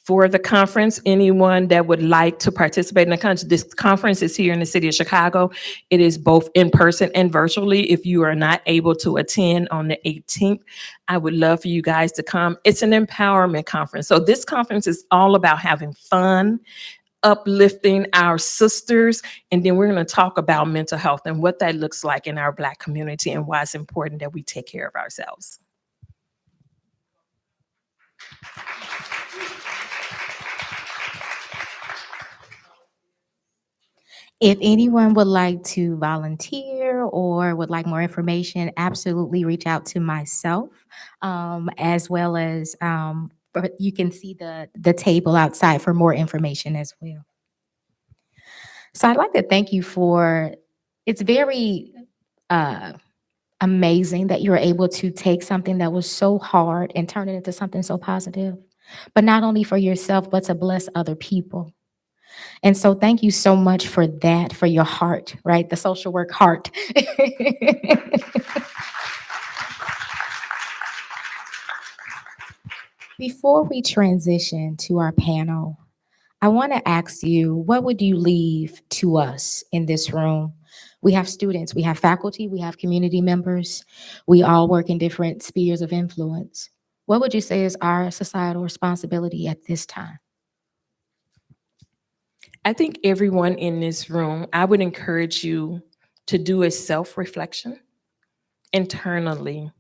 for the conference. Anyone that would like to participate in the conference, this conference is here in the city of Chicago. It is both in person and virtually. If you are not able to attend on the 18th, I would love for you guys to come. It's an empowerment conference. So this conference is all about having fun, uplifting our sisters, and then we're going to talk about mental health and what that looks like in our Black community and why it's important that we take care of ourselves. If anyone would like to volunteer or would like more information, absolutely reach out to myself, as well as you can see the table outside for more information as well. So I'd like to thank you for, it's very amazing that you're able to take something that was so hard and turn it into something so positive, but not only for yourself, but to bless other people. And so thank you so much for that, for your heart, right? The social work heart. Before we transition to our panel, I want to ask you, what would you leave to us in this room? We have students, we have faculty, we have community members. We all work in different spheres of influence. What would you say is our societal responsibility at this time? I think everyone in this room, I would encourage you to do a self-reflection internally.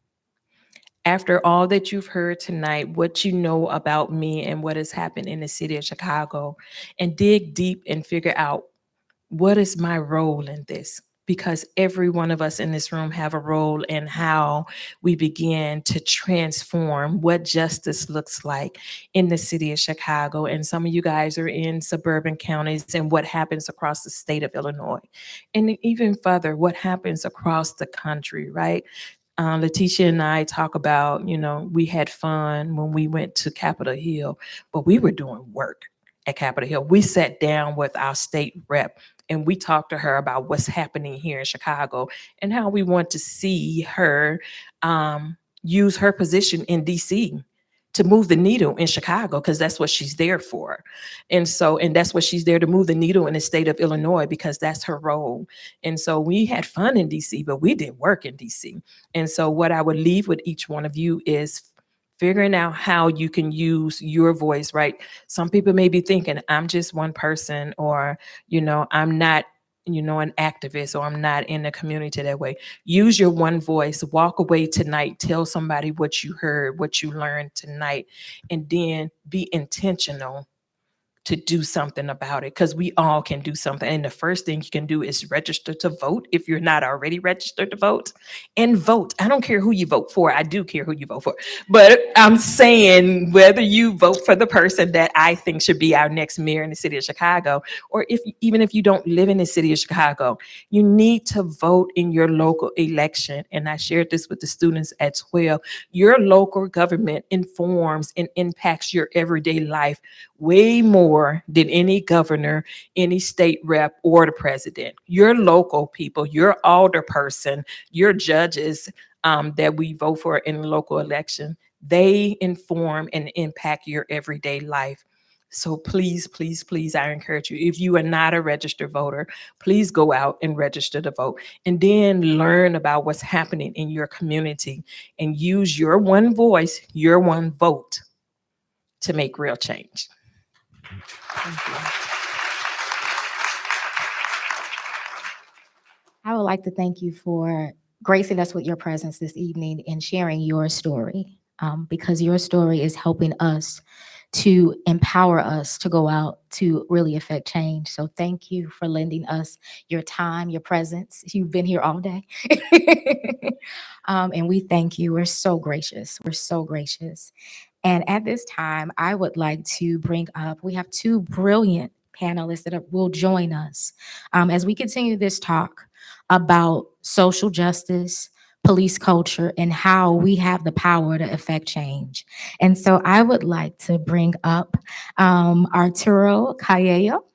After all that you've heard tonight, what you know about me and what has happened in the city of Chicago, and dig deep and figure out, what is my role in this? Because every one of us in this room have a role in how we begin to transform what justice looks like in the city of Chicago. And some of you guys are in suburban counties, and what happens across the state of Illinois. And even further, what happens across the country, right? Leticia and I talk about, we had fun when we went to Capitol Hill, but we were doing work at Capitol Hill. We sat down with our state rep and we talked to her about what's happening here in Chicago and how we want to see her use her position in DC to move the needle in Chicago, because that's what she's there for. And that's what she's there to move the needle in the state of Illinois, because that's her role. And so we had fun in DC, but we did work in DC. And so what I would leave with each one of you is figuring out how you can use your voice, right? Some people may be thinking, I'm just one person, or, I'm not, an activist, or I'm not in the community that way. Use your one voice, walk away tonight, tell somebody what you heard, what you learned tonight, and then be intentional to do something about it, because we all can do something. And the first thing you can do is register to vote if you're not already registered to vote, and vote. I don't care who you vote for. I do care who you vote for. But I'm saying, whether you vote for the person that I think should be our next mayor in the city of Chicago, or even if you don't live in the city of Chicago, you need to vote in your local election. And I shared this with the students as well. Your local government informs and impacts your everyday life way more than any governor, any state rep, or the president. Your local people, your alderperson, your judges that we vote for in the local election, they inform and impact your everyday life. So please, please, please, I encourage you, if you are not a registered voter, please go out and register to vote, and then learn about what's happening in your community and use your one voice, your one vote to make real change. I would like to thank you for gracing us with your presence this evening and sharing your story, because your story is helping us to empower us to go out to really affect change. So thank you for lending us your time, your presence. You've been here all day. And we thank you. We're so gracious. We're so gracious. And at this time, I would like to bring up, we have two brilliant panelists that will join us as we continue this talk about social justice, police culture, and how we have the power to affect change. And so I would like to bring up Arturo Carrillo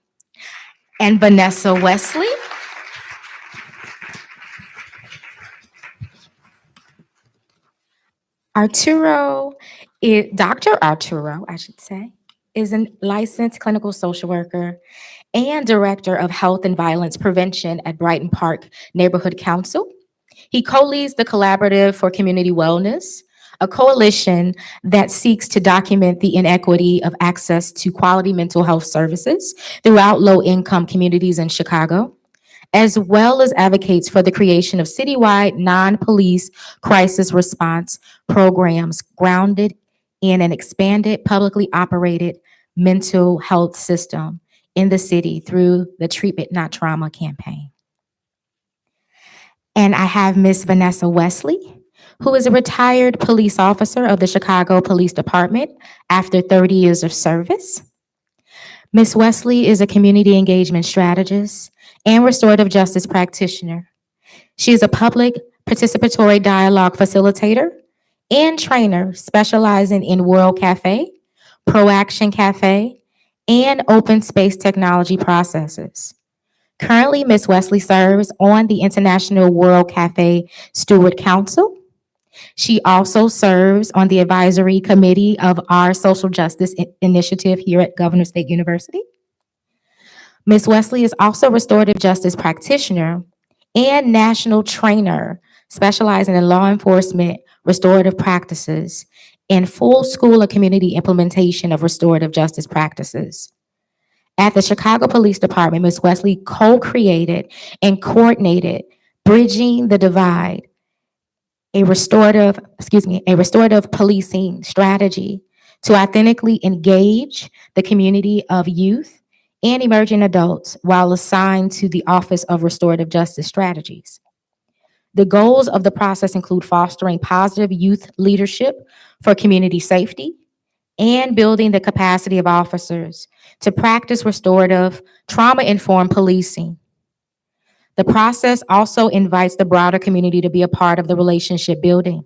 and Vanessa Westley. Dr. Arturo, I should say, is a licensed clinical social worker and director of health and violence prevention at Brighton Park Neighborhood Council. He co-leads the Collaborative for Community Wellness, a coalition that seeks to document the inequity of access to quality mental health services throughout low-income communities in Chicago, as well as advocates for the creation of citywide non-police crisis response programs grounded in an expanded, publicly operated mental health system in the city through the Treat It Not Trauma campaign. And I have Miss Vanessa Westley, who is a retired police officer of the Chicago Police Department after 30 years of service. Miss Westley is a community engagement strategist and restorative justice practitioner. She is a public participatory dialogue facilitator and trainer specializing in World Cafe, ProAction Cafe, and open space technology processes. Currently, Ms. Westley serves on the International World Cafe Steward Council. She also serves on the advisory committee of our social justice initiative here at Governor State University. Ms. Westley is also a restorative justice practitioner and national trainer specializing in law enforcement restorative practices and full school and community implementation of restorative justice practices. At the Chicago Police Department, Ms. Westley co-created and coordinated Bridging the Divide, a restorative policing strategy to authentically engage the community of youth and emerging adults while assigned to the Office of Restorative Justice Strategies. The goals of the process include fostering positive youth leadership for community safety and building the capacity of officers to practice restorative, trauma-informed policing. The process also invites the broader community to be a part of the relationship building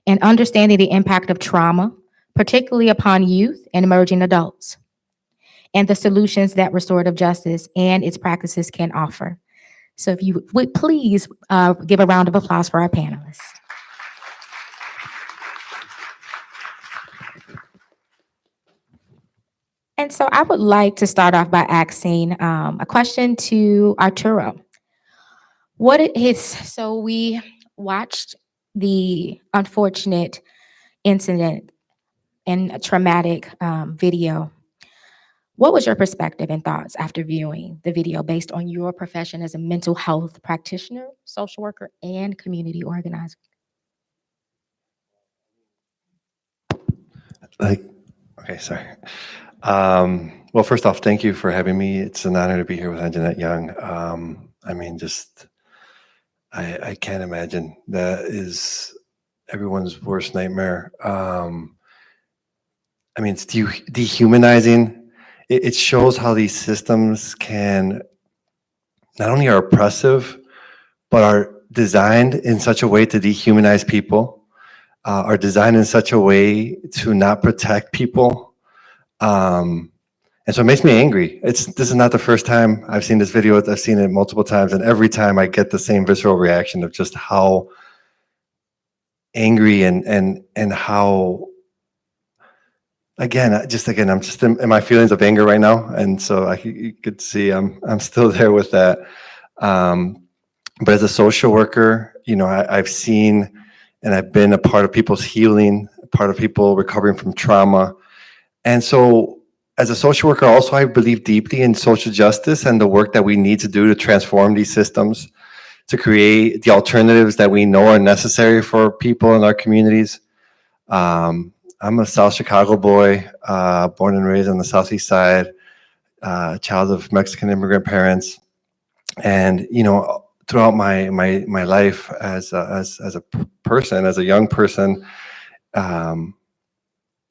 and understanding the impact of trauma, particularly upon youth and emerging adults, and the solutions that restorative justice and its practices can offer. So if you would please give a round of applause for our panelists. And so I would like to start off by asking a question to Arturo. So we watched the unfortunate incident and a traumatic video. What was your perspective and thoughts after viewing the video based on your profession as a mental health practitioner, social worker, and community organizer? Okay, sorry. Well, first off, thank you for having me. It's an honor to be here with Anjanette Young. I can't imagine. That is everyone's worst nightmare. It's dehumanizing. It shows how these systems can not only are oppressive, but are designed in such a way to dehumanize people, are designed in such a way to not protect people. And so it makes me angry. This is not the first time I've seen this video. I've seen it multiple times, and every time I get the same visceral reaction of just how angry and how, I'm just in my feelings of anger right now. And so you could see I'm still there with that. But as a social worker, I've seen and I've been a part of people's healing, a part of people recovering from trauma. And so as a social worker, also, I believe deeply in social justice and the work that we need to do to transform these systems, to create the alternatives that we know are necessary for people in our communities. I'm a South Chicago boy, born and raised on the Southeast Side, child of Mexican immigrant parents. And, you know, throughout my life as a person, as a young person,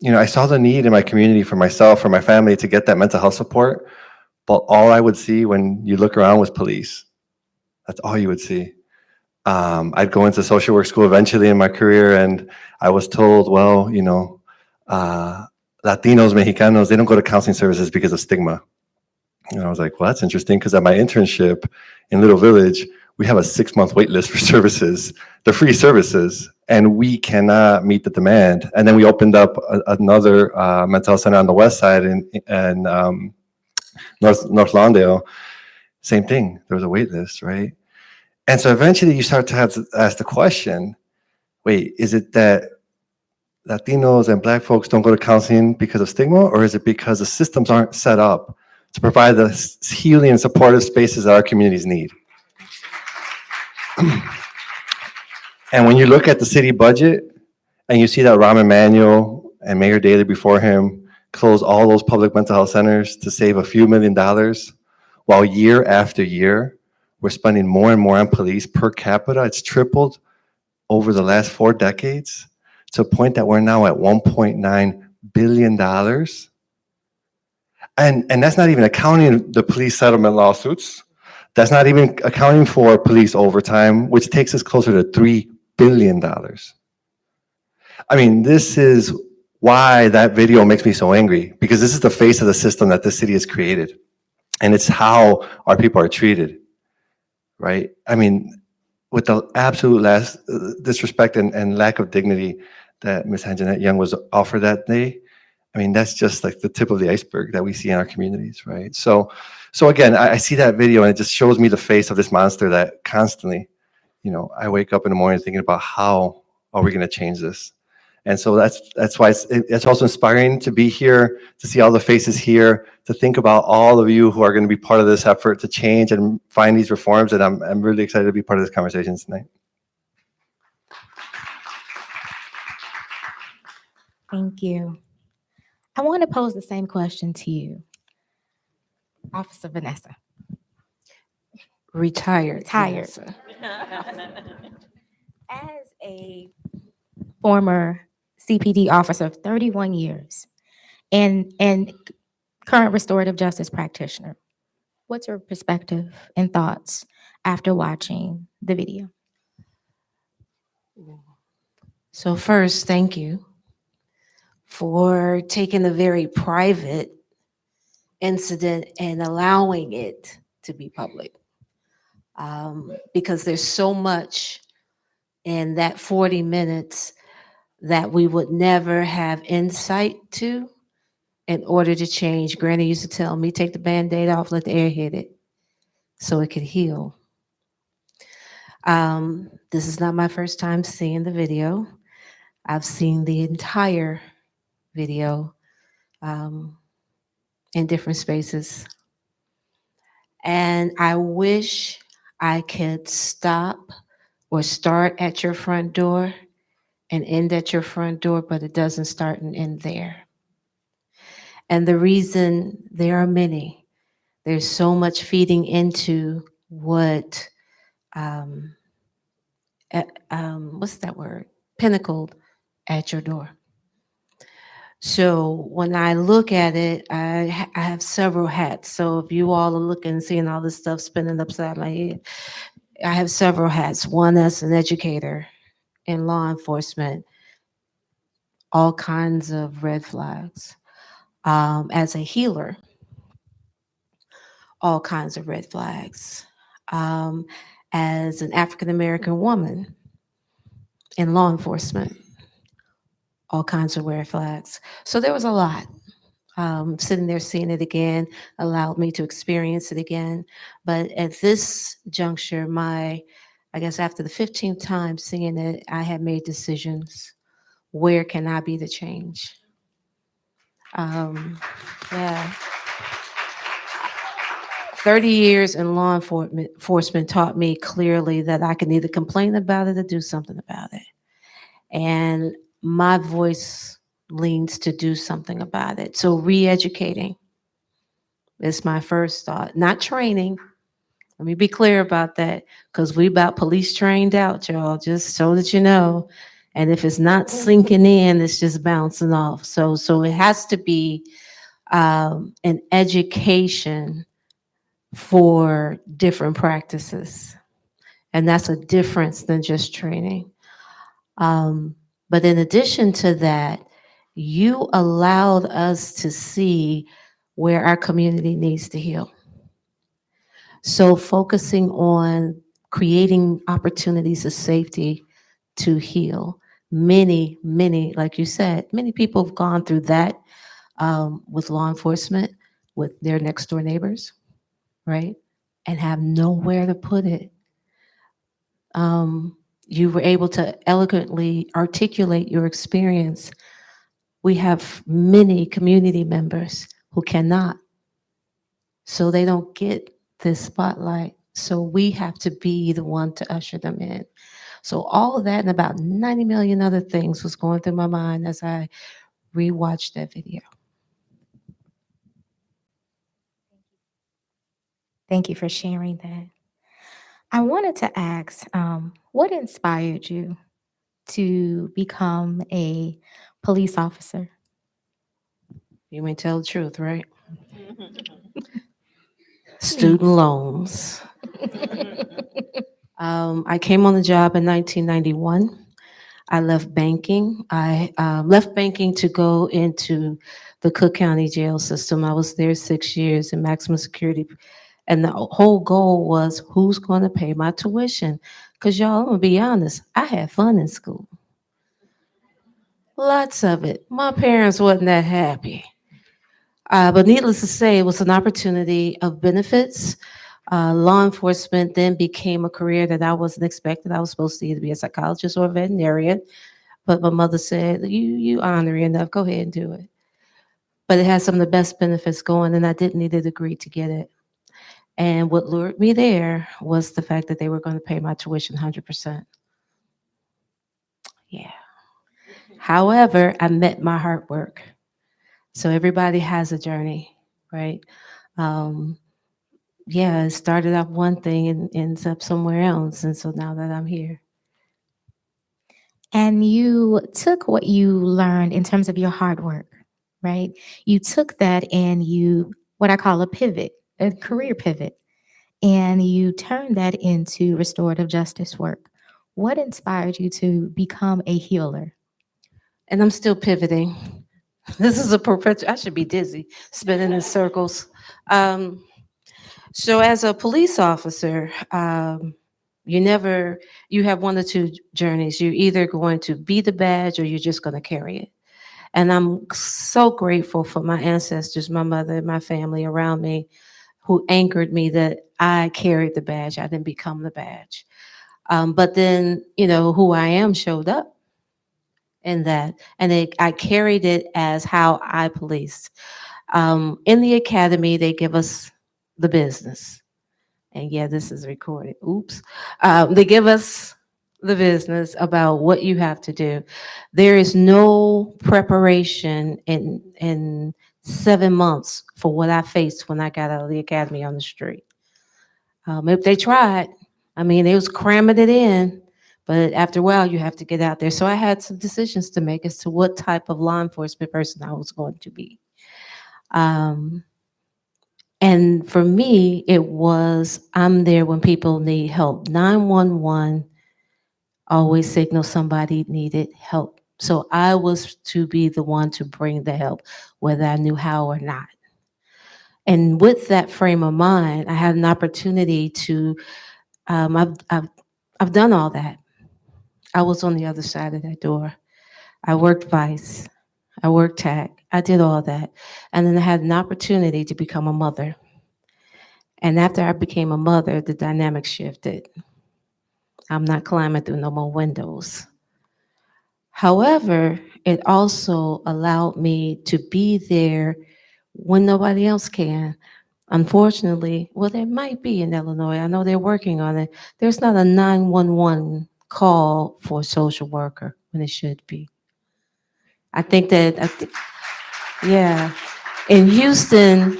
you know, I saw the need in my community for myself, for my family to get that mental health support. But all I would see when you look around was police. That's all you would see. I'd go into social work school eventually in my career, and I was told, well, you know, Latinos, Mexicanos, they don't go to counseling services because of stigma. And I was like, well, that's interesting, because at my internship in Little Village, we have a 6-month wait list for services, the free services, and we cannot meet the demand. And then we opened up another mental health center on the west side in North Lawndale. Same thing. There was a wait list, right? And so eventually you start to have to ask the question, wait, is it that Latinos and Black folks don't go to counseling because of stigma, or is it because the systems aren't set up to provide the healing and supportive spaces that our communities need? And when you look at the city budget and you see that Rahm Emanuel and Mayor Daley before him close all those public mental health centers to save a few $1 million, while year after year, we're spending more and more on police per capita. It's tripled over the last 4 decades to a point that we're now at $1.9 billion. And that's not even accounting the police settlement lawsuits. That's not even accounting for police overtime, which takes us closer to $3 billion. I mean, this is why that video makes me so angry, because this is the face of the system that this city has created. And it's how our people are treated, right? I mean, with the absolute last disrespect and lack of dignity that Ms. Anjanette Young was offered that day, I mean, that's just like the tip of the iceberg that we see in our communities, right? So again, I see that video and it just shows me the face of this monster that constantly, you know, I wake up in the morning thinking about how are we going to change this? And so that's why it's also inspiring to be here, to see all the faces here, to think about all of you who are going to be part of this effort to change and find these reforms. And I'm really excited to be part of this conversation tonight. Thank you. I want to pose the same question to you, Officer Vanessa. Retired. As a former CPD officer of 31 years and current restorative justice practitioner, what's your perspective and thoughts after watching the video? So first, thank you for taking a very private incident and allowing it to be public. Because there's so much in that 40 minutes that we would never have insight to in order to change. Granny used to tell me, take the Band-Aid off, let the air hit it so it could heal. This is not my first time seeing the video. I've seen the entire video in different spaces. And I wish I could stop or start at your front door and end at your front door, but it doesn't start and end there. And the reason, there are many. There's so much feeding into what, what's that word? Pinnacled at your door. So when I look at it, I have several hats. So if you all are looking and seeing all this stuff spinning upside my head, I have several hats. One as an educator in law enforcement, all kinds of red flags. As a healer, all kinds of red flags. As an African-American woman in law enforcement, all kinds of red flags. So there was a lot. Sitting there seeing it again allowed me to experience it again. But at this juncture, I guess after the 15th time seeing it, I had made decisions. Where can I be the change? Yeah. 30 years in law enforcement taught me clearly that I can either complain about it or do something about it. And my voice leans to do something about it. So re-educating is my first thought, not training. Let me be clear about that, because we about police trained out, y'all, just so that you know. And if it's not sinking in, it's just bouncing off. So it has to be an education for different practices. And that's a difference than just training. But in addition to that, you allowed us to see where our community needs to heal. So focusing on creating opportunities of safety to heal. Many, like you said, many people have gone through that with law enforcement, with their next door neighbors, right? And have nowhere to put it. You were able to eloquently articulate your experience. We have many community members who cannot, so they don't get this spotlight. So we have to be the one to usher them in. So all of that and about 90 million other things was going through my mind as I rewatched that video. Thank you for sharing that. I wanted to ask, what inspired you to become a police officer? You may tell the truth, right? Student loans. I came on the job in 1991. I left banking. I left banking to go into the Cook County jail system. I was there 6 years in maximum security. And the whole goal was, who's going to pay my tuition? Because y'all, I'm going to be honest, I had fun in school. Lots of it. My parents wasn't that happy. But needless to say, it was an opportunity of benefits. Law enforcement then became a career that I wasn't expecting. I was supposed to either be a psychologist or a veterinarian. But my mother said, you honorary enough, go ahead and do it. But it had some of the best benefits going, and I didn't need a degree to get it. And what lured me there was the fact that they were going to pay my tuition 100%. Yeah. However, I met my hard work. So everybody has a journey, right? Yeah, it started up one thing and ends up somewhere else. And so now that I'm here. And you took what you learned in terms of your hard work, right? You took that and you, what I call a pivot, a career pivot, and you turned that into restorative justice work. What inspired you to become a healer? And I'm still pivoting. This is a perpetual, I should be dizzy, spinning in circles. So as a police officer, you have one or two journeys. You're either going to be the badge or you're just going to carry it. And I'm so grateful for my ancestors, my mother, my family around me, who anchored me that I carried the badge. I didn't become the badge. But then, who I am showed up in that. And I carried it as how I policed. In the academy, they give us the business. And yeah, this is recorded. Oops. They give us the business about what you have to do. There is no preparation in 7 months for what I faced when I got out of the academy on the street. If they tried, they was cramming it in, but after a while you have to get out there. So I had some decisions to make as to what type of law enforcement person I was going to be. And for me, it was, I'm there when people need help. 911 always signal somebody needed help. So I was to be the one to bring the help, whether I knew how or not. And with that frame of mind, I had an opportunity to, I've done all that. I was on the other side of that door. I worked vice, I worked tech, I did all that. And then I had an opportunity to become a mother. And after I became a mother, the dynamic shifted. I'm not climbing through no more windows. However, it also allowed me to be there when nobody else can. Unfortunately, well, there might be in Illinois. I know they're working on it. There's not a 911 call for a social worker when it should be. I think yeah. In Houston,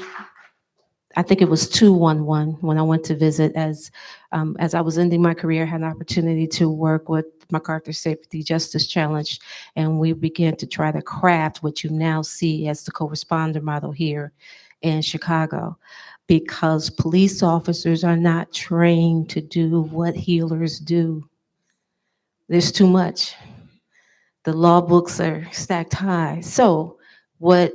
I think it was 211 when I went to visit as I was ending my career, I had an opportunity to work with MacArthur Safety Justice Challenge, and we began to try to craft what you now see as the co-responder model here in Chicago, because police officers are not trained to do what healers do. There's too much. The law books are stacked high. So what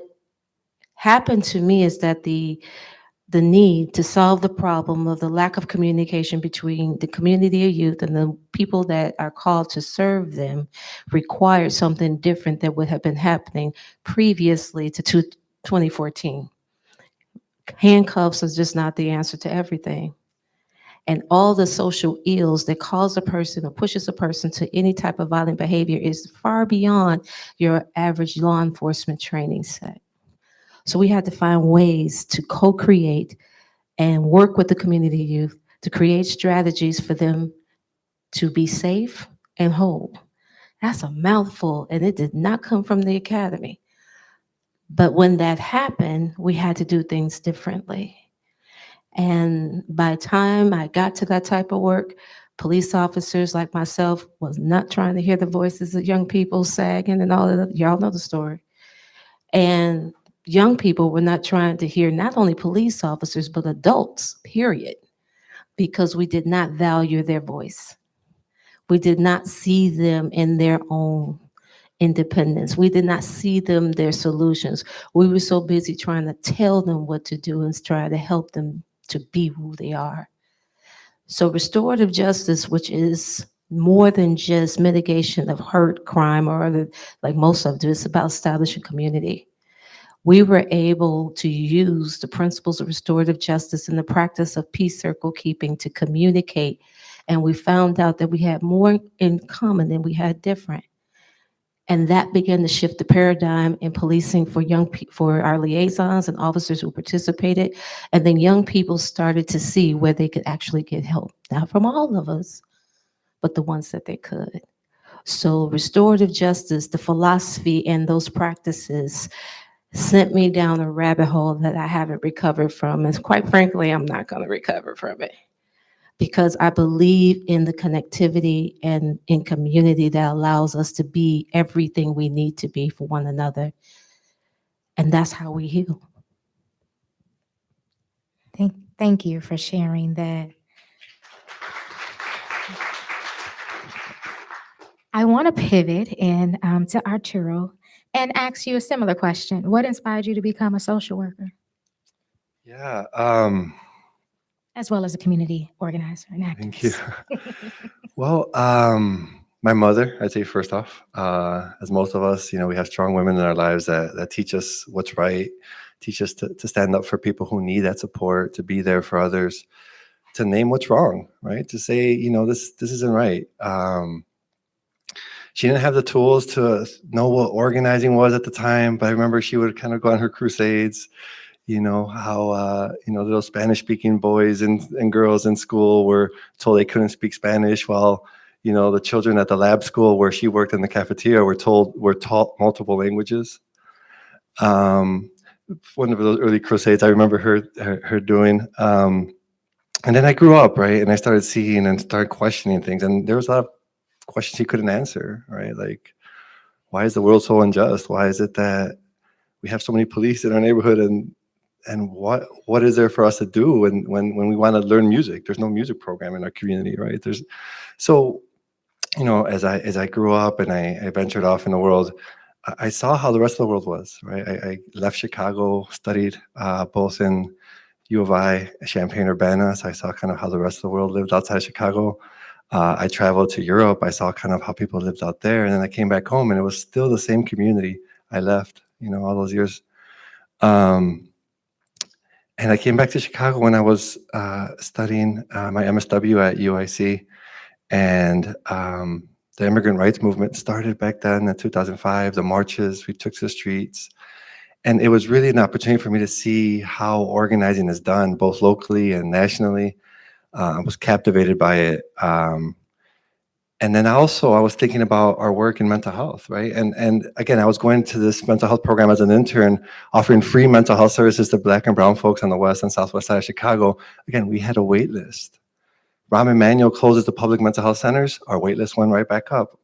happened to me is that the need to solve the problem of the lack of communication between the community of youth and the people that are called to serve them required something different than would have been happening previously to 2014. Handcuffs is just not the answer to everything. And all the social ills that cause a person or pushes a person to any type of violent behavior is far beyond your average law enforcement training set. So we had to find ways to co-create and work with the community youth to create strategies for them to be safe and whole. That's a mouthful, and it did not come from the academy. But when that happened, we had to do things differently. And by the time I got to that type of work, police officers like myself was not trying to hear the voices of young people sagging and all of that. Y'all know the story. And young people were not trying to hear not only police officers, but adults, period, because we did not value their voice. We did not see them in their own independence. We did not see them their solutions. We were so busy trying to tell them what to do and try to help them to be who they are. So restorative justice, which is more than just mitigation of hurt, crime, or other, like most of it, it's about establishing community. We were able to use the principles of restorative justice and the practice of peace circle keeping to communicate. And we found out that we had more in common than we had different. And that began to shift the paradigm in policing for for our liaisons and officers who participated. And then young people started to see where they could actually get help, not from all of us, but the ones that they could. So restorative justice, the philosophy and those practices sent me down a rabbit hole that I haven't recovered from. And quite frankly, I'm not going to recover from it, because I believe in the connectivity and in community that allows us to be everything we need to be for one another. And that's how we heal. Thank you for sharing that. I want to pivot in to Arturo and ask you a similar question. What inspired you to become a social worker? Yeah. As well as a community organizer and activist. Thank you. Well, my mother, I'd say first off, as most of us, we have strong women in our lives that teach us what's right, teach us to stand up for people who need that support, to be there for others, to name what's wrong, right? To say, this isn't right. She didn't have the tools to know what organizing was at the time, but I remember she would kind of go on her crusades. How little Spanish-speaking boys and girls in school were told they couldn't speak Spanish, while the children at the lab school where she worked in the cafeteria were taught multiple languages. One of those early crusades I remember her doing. And then I grew up, right, and I started seeing and started questioning things, and there was a lot of questions she couldn't answer, right? Like, why is the world so unjust? Why is it that we have so many police in our neighborhood, and what is there for us to do when we want to learn music? There's no music program in our community, right? As I grew up and I ventured off in the world, I saw how the rest of the world was, right? I left Chicago, studied both in U of I, Champaign-Urbana, so I saw kind of how the rest of the world lived outside of Chicago. I traveled to Europe, I saw kind of how people lived out there, and then I came back home and it was still the same community I left, all those years. And I came back to Chicago when I was studying my MSW at UIC. And The immigrant rights movement started back then in 2005, the marches we took to the streets. And it was really an opportunity for me to see how organizing is done, both locally and nationally. I was captivated by it. And then also I was thinking about our work in mental health, right? And again, I was going to this mental health program as an intern, offering free mental health services to Black and brown folks on the west and southwest side of Chicago. Again, we had a wait list. Rahm Emanuel closes the public mental health centers, our wait list went right back up.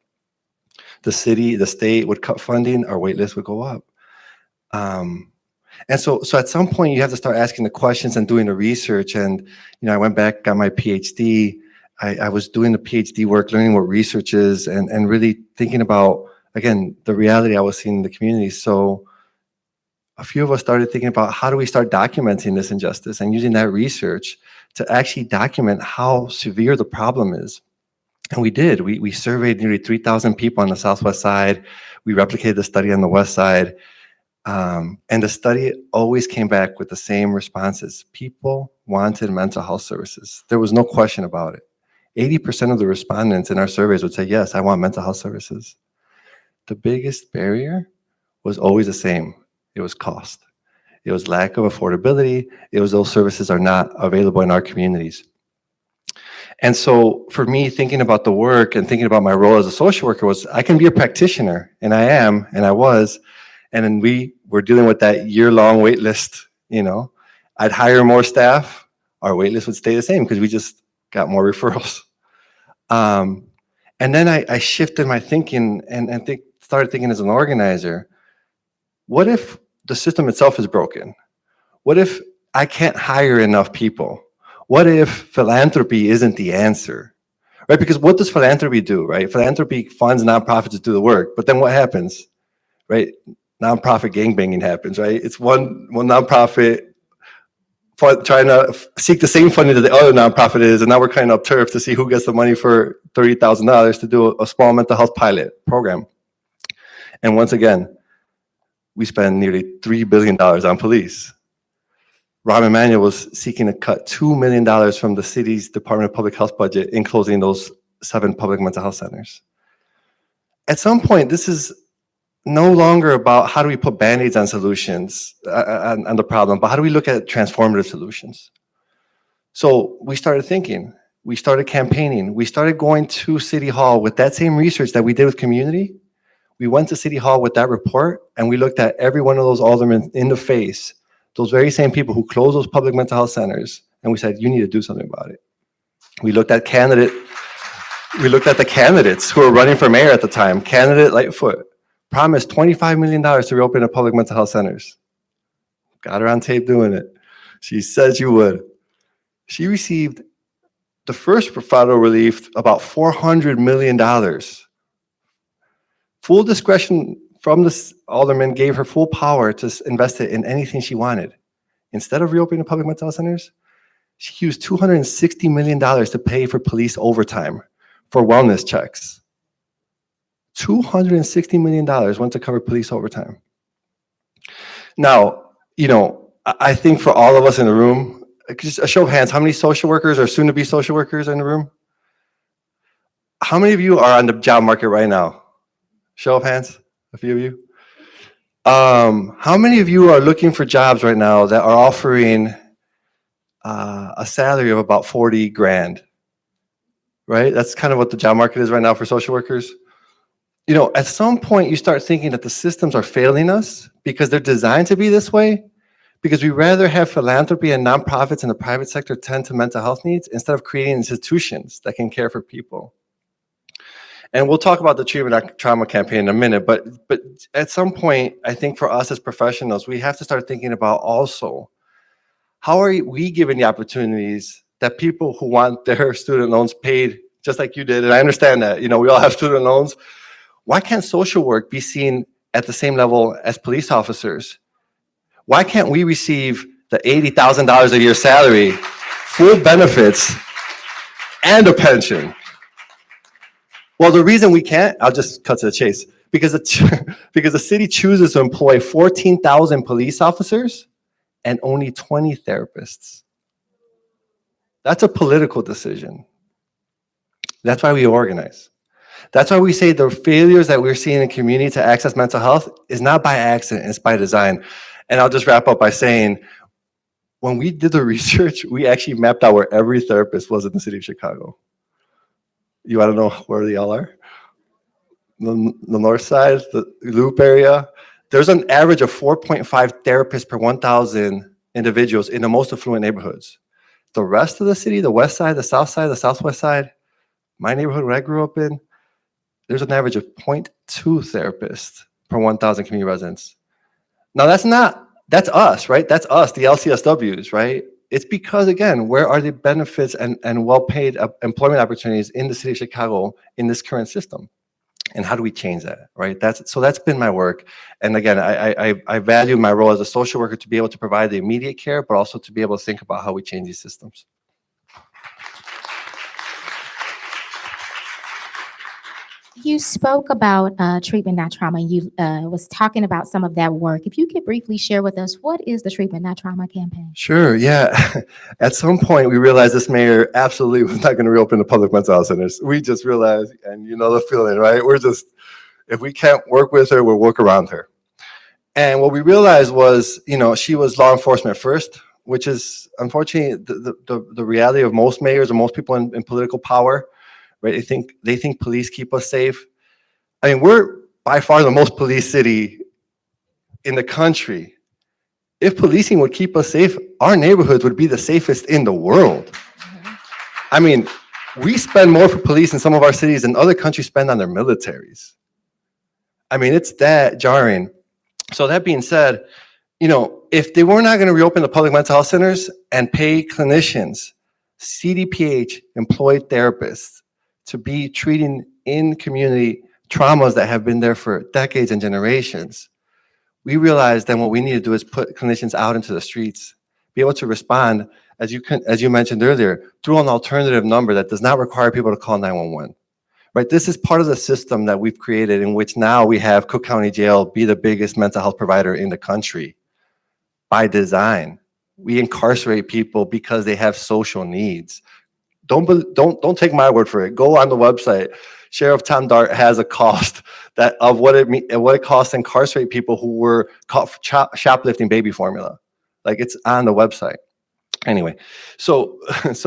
The city, the state would cut funding, our wait list would go up. And so at some point you have to start asking the questions and doing the research. And, I went back, got my PhD. I was doing the PhD work, learning what research is and really thinking about, again, the reality I was seeing in the community. So a few of us started thinking about how do we start documenting this injustice and using that research to actually document how severe the problem is. And we did. We surveyed nearly 3,000 people on the southwest side. We replicated the study on the west side. And the study always came back with the same responses. People wanted mental health services. There was no question about it. 80% of the respondents in our surveys would say, yes, I want mental health services. The biggest barrier was always the same. It was cost. It was lack of affordability. It was those services are not available in our communities. And so for me, thinking about the work and thinking about my role as a social worker was I can be a practitioner, and I am, and I was. And then we were dealing with that year-long wait list, I'd hire more staff, our wait list would stay the same because we just got more referrals. And then I shifted my thinking and started thinking as an organizer, what if the system itself is broken? What if I can't hire enough people? What if philanthropy isn't the answer? Right? Because what does philanthropy do, right? Philanthropy funds nonprofits to do the work, but then what happens, right? Nonprofit gangbanging happens, right? It's one nonprofit trying to seek the same funding that the other nonprofit is, and now we're cutting up turf to see who gets the money for $30,000 to do a small mental health pilot program. And once again, we spend nearly $3 billion on police. Rahm Emanuel was seeking to cut $2 million from the city's Department of Public Health budget in closing those 7 public mental health centers. At some point, this is no longer about how do we put Band-Aids on solutions, on the problem, but how do we look at transformative solutions? So we started thinking, we started campaigning, we started going to City Hall with that same research that we did with community. We went to City Hall with that report and we looked at every one of those aldermen in the face, those very same people who closed those public mental health centers, and we said, you need to do something about it. We looked at the candidates who were running for mayor at the time. Candidate Lightfoot promised $25 million to reopen the public mental health centers. Got her on tape doing it. She said she would. She received the first federal relief, about $400 million. Full discretion from the alderman gave her full power to invest it in anything she wanted. Instead of reopening the public mental health centers, she used $260 million to pay for police overtime for wellness checks. $260 million went to cover police overtime. Now, I think for all of us in the room, just a show of hands, how many social workers or soon-to-be social workers in the room? How many of you are on the job market right now? Show of hands, a few of you. How many of you are looking for jobs right now that are offering a salary of about 40 grand? Right? That's kind of what the job market is right now for social workers. At some point you start thinking that the systems are failing us because they're designed to be this way, because we rather have philanthropy and nonprofits in the private sector tend to mental health needs instead of creating institutions that can care for people. And we'll talk about the treatment trauma campaign in a minute, but at some point, I think for us as professionals, we have to start thinking about also, how are we given the opportunities that people who want their student loans paid, just like you did, and I understand that, we all have student loans. Why can't social work be seen at the same level as police officers? Why can't we receive the $80,000 a year salary, full benefits, and a pension? Well, the reason we can't, I'll just cut to the chase, because the city chooses to employ 14,000 police officers and only 20 therapists. That's a political decision. That's why we organize. That's why we say the failures that we're seeing in community to access mental health is not by accident, it's by design. And I'll just wrap up by saying, when we did the research, we actually mapped out where every therapist was in the city of Chicago. You want to know where they all are? The north side, the Loop area. There's an average of 4.5 therapists per 1,000 individuals in the most affluent neighborhoods. The rest of the city, the west side, the south side, the southwest side, my neighborhood where I grew up in, there's an average of 0.2 therapists per 1,000 community residents. Now that's us, right? That's us, the LCSWs, right? It's because, again, where are the benefits and well-paid employment opportunities in the city of Chicago in this current system? And how do we change that, right? That's been my work. And again, I value my role as a social worker to be able to provide the immediate care, but also to be able to think about how we change these systems. You spoke about treatment, not trauma. You was talking about some of that work. If you could briefly share with us, what is the Treatment, Not Trauma campaign? Sure, yeah. At some point, we realized this mayor absolutely was not going to reopen the public mental health centers. We just realized, and you know the feeling, right? If we can't work with her, we'll work around her. And what we realized was, she was law enforcement first, which is unfortunately the reality of most mayors or most people in political power. Right? They think police keep us safe. I mean, we're by far the most police city in the country. If policing would keep us safe, our neighborhoods would be the safest in the world. I mean, we spend more for police in some of our cities than other countries spend on their militaries. I mean, it's that jarring. So that being said, if they were not going to reopen the public mental health centers and pay clinicians, CDPH employed therapists, to be treating in community traumas that have been there for decades and generations, we realized then what we need to do is put clinicians out into the streets, be able to respond, as you mentioned earlier, through an alternative number that does not require people to call 911. Right? This is part of the system that we've created in which now we have Cook County Jail be the biggest mental health provider in the country by design. We incarcerate people because they have social needs. Don't take my word for it. Go on the website. Sheriff Tom Dart has a cost of what it costs to incarcerate people who were caught shoplifting baby formula. Like, it's on the website. Anyway, so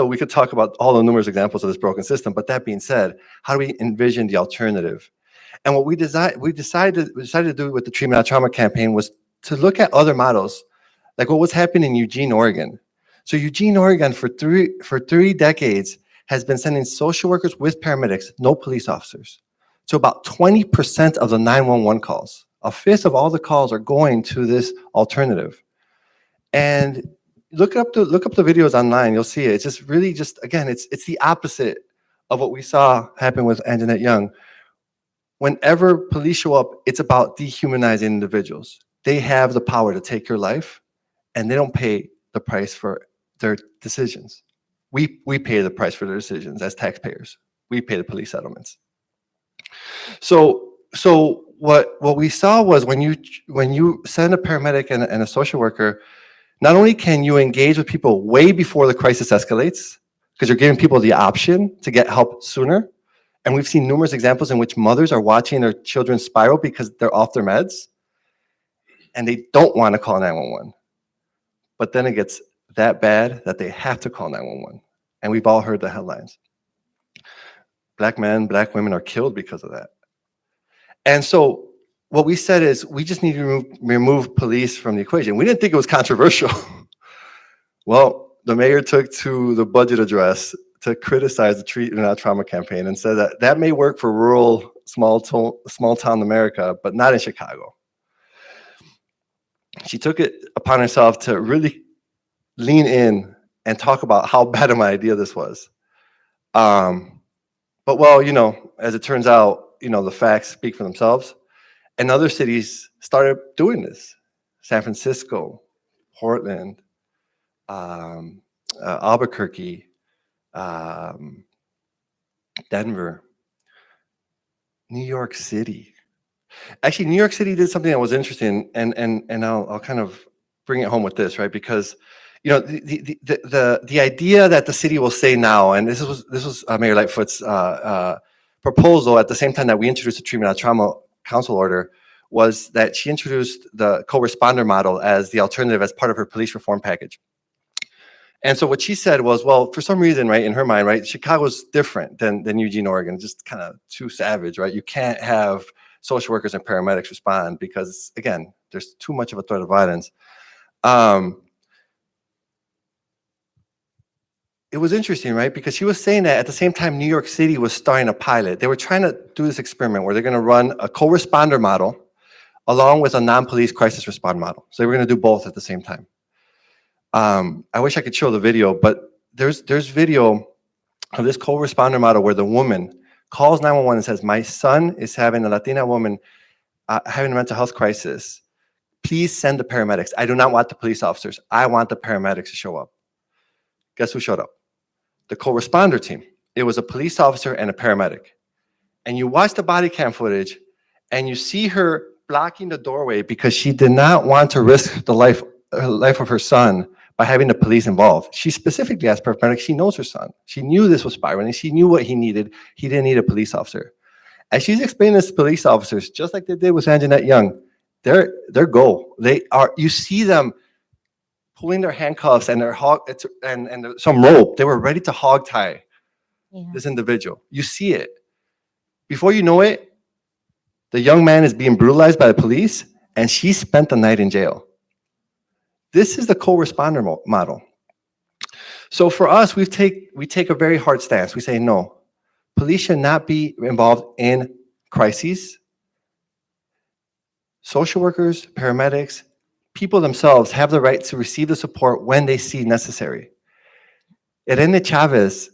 we could talk about all the numerous examples of this broken system. But that being said, how do we envision the alternative? And what we decided to do with the Treatment Not Trauma campaign was to look at other models, like what was happening in Eugene, Oregon. So Eugene, Oregon, for three decades has been sending social workers with paramedics, no police officers. So about 20% of the 911 calls, a fifth of all the calls are going to this alternative. And look up the videos online, you'll see it. It's again, it's the opposite of what we saw happen with Anjanette Young. Whenever police show up, it's about dehumanizing individuals. They have the power to take your life, and they don't pay the price for their decisions. We pay the price for their decisions as taxpayers. We pay the police settlements. So what we saw was when you send a paramedic and a social worker, not only can you engage with people way before the crisis escalates, because you're giving people the option to get help sooner, and we've seen numerous examples in which mothers are watching their children spiral because they're off their meds, and they don't want to call 911. But then it gets that bad that they have to call 911. And we've all heard the headlines. Black men, Black women are killed because of that. And so what we said is we just need to remove police from the equation. We didn't think it was controversial. Well, the mayor took to the budget address to criticize the Treatment Not Trauma campaign and said that may work for rural, small town America, but not in Chicago. She took it upon herself to really lean in and talk about how bad of an idea this was. But well, as it turns out, the facts speak for themselves. And other cities started doing this. San Francisco, Portland, Albuquerque, Denver, New York City. Actually, New York City did something that was interesting, and I'll kind of bring it home with this, right? Because the idea that the city will say now, and this was Mayor Lightfoot's proposal at the same time that we introduced the treatment of trauma council order was that she introduced the co-responder model as the alternative as part of her police reform package. And so what she said was, well, for some reason, right, in her mind, right, Chicago's different than Eugene, Oregon, just kind of too savage, right? You can't have social workers and paramedics respond because, again, there's too much of a threat of violence. It was interesting, right? Because she was saying that at the same time, New York City was starting a pilot. They were trying to do this experiment where they're going to run a co-responder model along with a non-police crisis respond model. So they were going to do both at the same time. I wish I could show the video, but there's video of this co-responder model where the woman calls 911 and says, my son is having a Latina woman having a mental health crisis. Please send the paramedics. I do not want the police officers. I want the paramedics to show up. Guess who showed up? The co-responder team. It was a police officer and a paramedic. And you watch the body cam footage and you see her blocking the doorway because she did not want to risk the life of her son by having the police involved. She specifically asked paramedic, she knows her son. She knew this was spiraling. She knew what he needed. He didn't need a police officer. As she's explaining this to police officers, just like they did with Anjanette Young, their goal. You see them pulling their handcuffs and some rope. They were ready to hog tie this individual. You see it. Before you know it, the young man is being brutalized by the police, and she spent the night in jail. This is the co-responder model. So for us, we take a very hard stance. We say, no, police should not be involved in crises. Social workers, paramedics, people themselves have the right to receive the support when they see necessary. Irene Chavez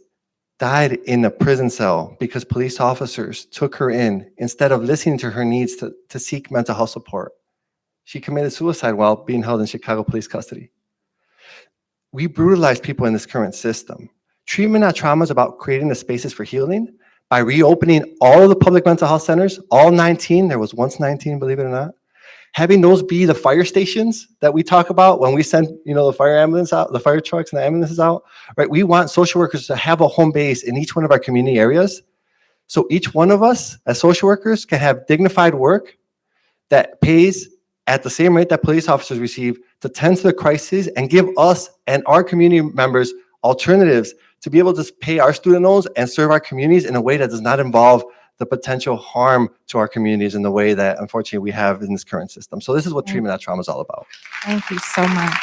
died in a prison cell because police officers took her in instead of listening to her needs to seek mental health support. She committed suicide while being held in Chicago police custody. We brutalize people in this current system. Treatment not trauma is about creating the spaces for healing by reopening all of the public mental health centers, all 19, there was once 19, believe it or not, having those be the fire stations that we talk about when we send, the fire ambulance out, the fire trucks and the ambulances out, right? We want social workers to have a home base in each one of our community areas. So each one of us as social workers can have dignified work that pays at the same rate that police officers receive to tend to the crises and give us and our community members alternatives to be able to pay our student loans and serve our communities in a way that does not involve the potential harm to our communities in the way that, unfortunately, we have in this current system. So this is what treatment not trauma is all about. Thank you so much.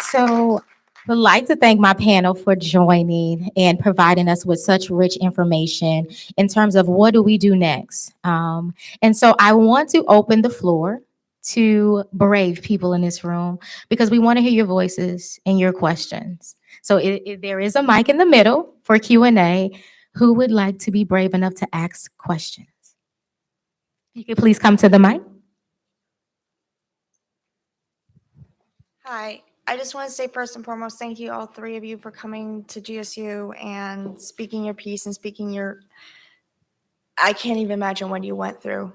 So I'd like to thank my panel for joining and providing us with such rich information in terms of what do we do next. And so I want to open the floor to brave people in this room because we want to hear your voices and your questions. So there is a mic in the middle for Q&A. Who would like to be brave enough to ask questions? You could please come to the mic. Hi, I just want to say first and foremost, thank you all three of you for coming to GSU and speaking your piece and speaking your, I can't even imagine what you went through.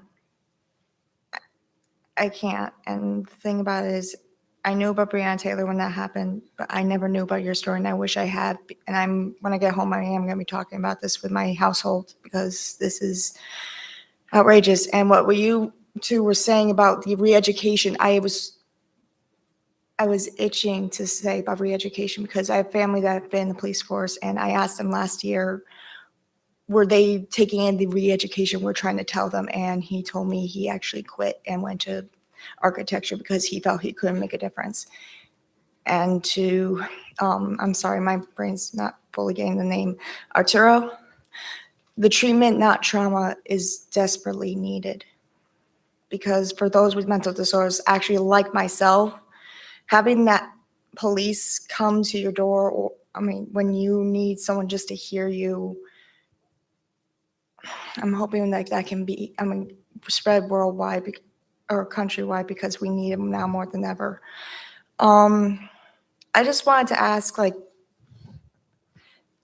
I can't. And the thing about it is, I knew about Breonna Taylor when that happened, but I never knew about your story, and I wish I had. And when I get home, I am going to be talking about this with my household because this is outrageous. And what you two were saying about the re-education, I was itching to say about re-education because I have family that have been in the police force, and I asked them last year, were they taking in the re-education we're trying to tell them? And he told me he actually quit and went to architecture because he felt he couldn't make a difference. And to, I'm sorry, my brain's not fully getting the name, Arturo, the treatment, not trauma, is desperately needed. Because for those with mental disorders, actually like myself, having that police come to your door, or when you need someone just to hear you, I'm hoping that that can be, spread worldwide or countrywide because we need them now more than ever. I just wanted to ask,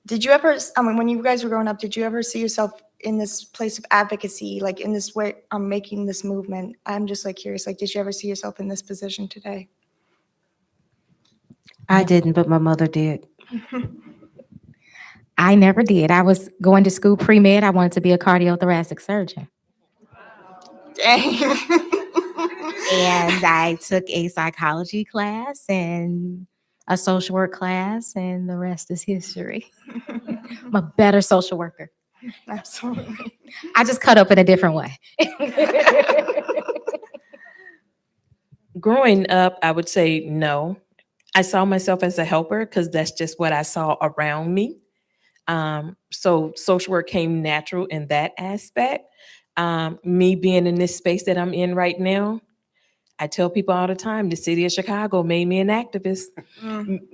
did you ever, when you guys were growing up, did you ever see yourself in this place of advocacy, in this way, making this movement? I'm just curious, did you ever see yourself in this position today? I didn't, but my mother did. I never did. I was going to school pre-med. I wanted to be a cardiothoracic surgeon. Dang. And I took a psychology class and a social work class, and the rest is history. I'm a better social worker. Absolutely. I just cut up in a different way. Growing up, I would say no. I saw myself as a helper because that's just what I saw around me. So social work came natural in that aspect. Me being in this space that I'm in right now, I tell people all the time, the city of Chicago made me an activist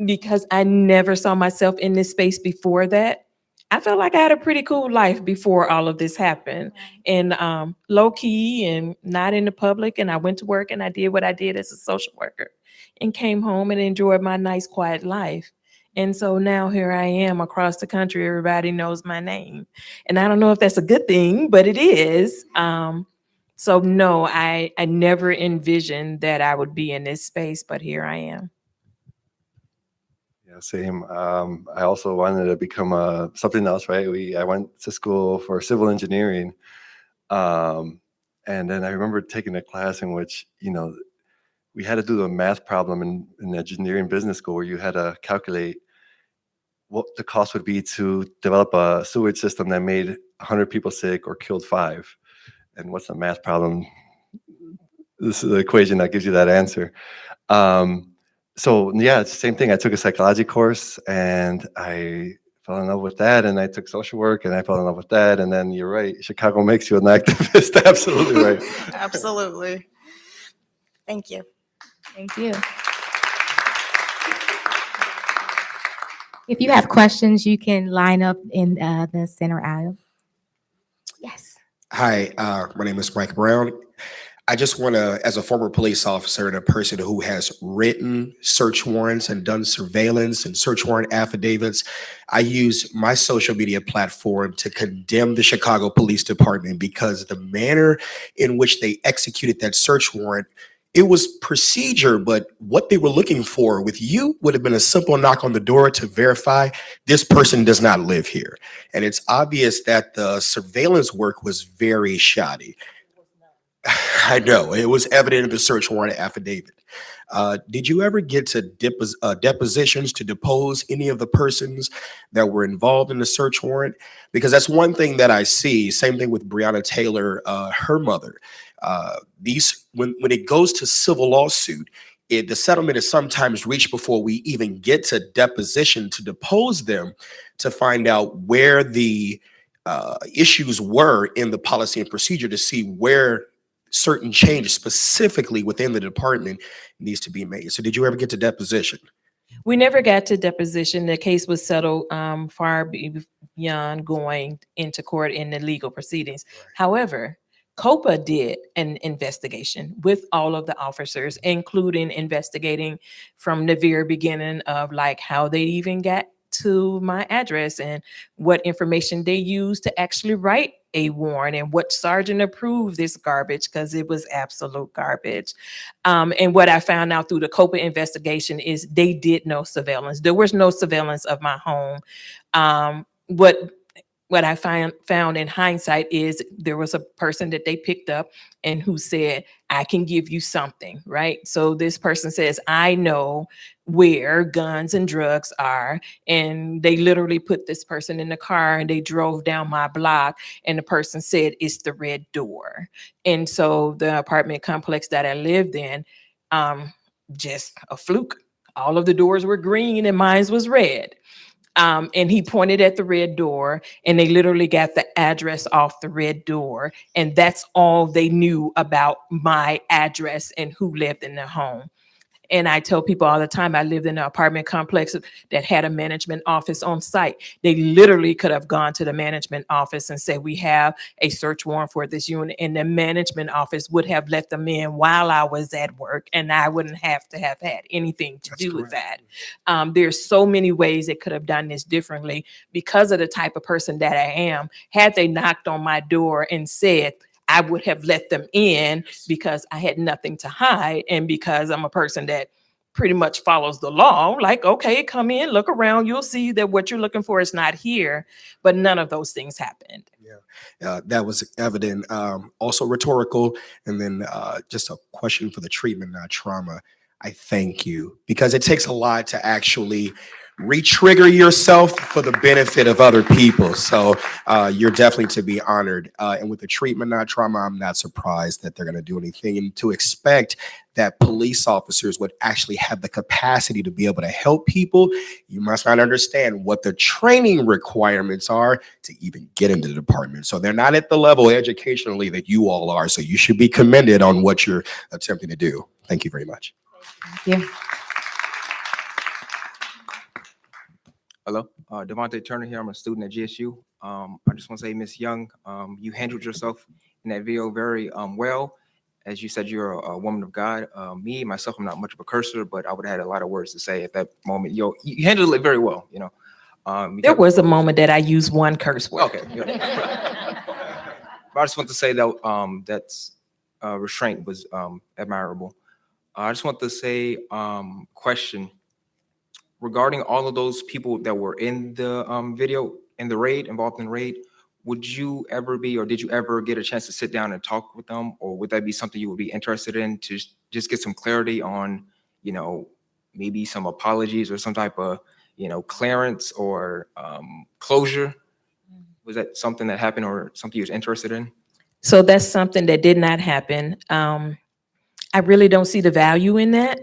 because I never saw myself in this space before that. I felt like I had a pretty cool life before all of this happened, and low key and not in the public. And I went to work and I did what I did as a social worker and came home and enjoyed my nice, quiet life. And so now here I am across the country. Everybody knows my name. And I don't know if that's a good thing, but it is. So no, I never envisioned that I would be in this space, but here I am. Yeah, same. I also wanted to become something else, right? I went to school for civil engineering. And then I remember taking a class in which, we had to do a math problem in engineering business school where you had to calculate what the cost would be to develop a sewage system that made 100 people sick or killed 5. And what's the math problem? This is the equation that gives you that answer. So yeah, it's the same thing. I took a psychology course and I fell in love with that, and I took social work and I fell in love with that. And then you're right, Chicago makes you an activist. Absolutely right. Absolutely. Thank you. Thank you. If you have questions, you can line up in the center aisle. Yes. Hi, my name is Mike Brown. I just want to, as a former police officer and a person who has written search warrants and done surveillance and search warrant affidavits, I use my social media platform to condemn the Chicago Police Department because the manner in which they executed that search warrant, it was procedure, but what they were looking for with you would have been a simple knock on the door to verify this person does not live here. And it's obvious that the surveillance work was very shoddy. I know, it was evident in the search warrant affidavit. Did you ever get to depositions to depose any of the persons that were involved in the search warrant? Because that's one thing that I see. Same thing with Breonna Taylor, her mother. When it goes to civil lawsuit, the settlement is sometimes reached before we even get to deposition to depose them to find out where the issues were in the policy and procedure to see where certain changes specifically within the department needs to be made. So did you ever get to deposition? We never got to deposition. The case was settled far beyond going into court in the legal proceedings. However, COPA did an investigation with all of the officers, including investigating from the very beginning of like how they even got to my address and what information they used to actually write a warrant and what sergeant approved this garbage, because it was absolute garbage. And what I found out through the COPA investigation is they did no surveillance. There was no surveillance of my home. What I found in hindsight is there was a person that they picked up and who said, I can give you something, right? So this person says, I know where guns and drugs are. And they literally put this person in the car and they drove down my block. And the person said, it's the red door. And so the apartment complex that I lived in, just a fluke. All of the doors were green and mine was red. And he pointed at the red door and they literally got the address off the red door. And that's all they knew about my address and who lived in the home. And I tell people all the time, I lived in an apartment complex that had a management office on site. They literally could have gone to the management office and said, we have a search warrant for this unit. And the management office would have let them in while I was at work. And I wouldn't have to have had anything to do with that. There's so many ways they could have done this differently because of the type of person that I am. Had they knocked on my door and said, I would have let them in because I had nothing to hide and because I'm a person that pretty much follows the law. Like, okay, come in, look around, you'll see that what you're looking for is not here. But none of those things happened. That was evident. Also rhetorical, and then just a question for the treatment, not trauma. I thank you, because it takes a lot to actually re-trigger yourself for the benefit of other people. So you're definitely to be honored. And with the treatment, not trauma, I'm not surprised that they're going to do anything. And to expect that police officers would actually have the capacity to be able to help people, you must not understand what the training requirements are to even get into the department. So they're not at the level educationally that you all are. So you should be commended on what you're attempting to do. Thank you very much. Thank you. Hello, Devontae Turner here. I'm a student at GSU. I just want to say, Miss Young, you handled yourself in that video very well. As you said, you're a woman of God. Myself, I'm not much of a cursor, but I would have had a lot of words to say at that moment. You handled it very well, you know. There was a moment that I used one curse word. Okay. Yeah. But I just want to say that that's restraint was admirable. I just want to say, question regarding all of those people that were in the video, in the raid, involved in the raid. Would you ever be, or did you ever get a chance to sit down and talk with them, or would that be something you would be interested in to just get some clarity on, you know, maybe some apologies or some type of, you know, clearance or closure? Was that something that happened or something you was interested in? So that's something that did not happen. I really don't see the value in that,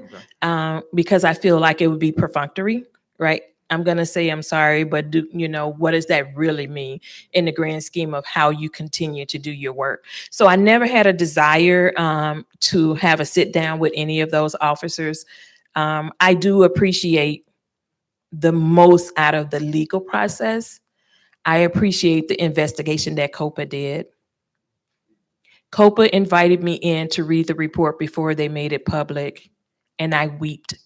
because I feel like it would be perfunctory, right? I'm going to say I'm sorry, but you know, what does that really mean in the grand scheme of how you continue to do your work? So I never had a desire to have a sit down with any of those officers. I do appreciate the most out of the legal process. I appreciate the investigation that COPA did. COPA invited me in to read the report before they made it public, and I wept.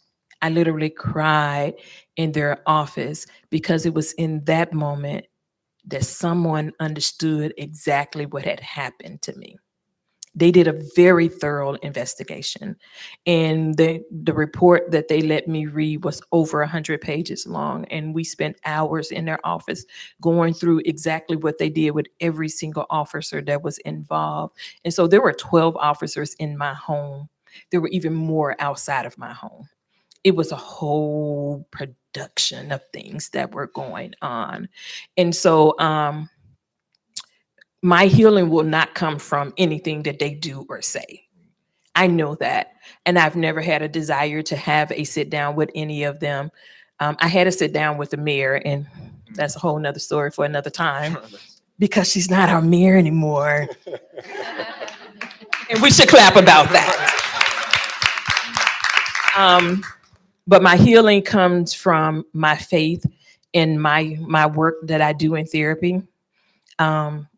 I literally cried in their office because it was in that moment that someone understood exactly what had happened to me. They did a very thorough investigation, and the report that they let me read was over 100 pages long, and we spent hours in their office going through exactly what they did with every single officer that was involved. And so there were 12 officers in my home. There were even more outside of my home. It was a whole production of things that were going on. And so my healing will not come from anything that they do or say. I know that. And I've never had a desire to have a sit down with any of them. I had a sit down with the mayor, and that's a whole nother story for another time, because she's not our mayor anymore. And we should clap about that. But my healing comes from my faith in my work that I do in therapy.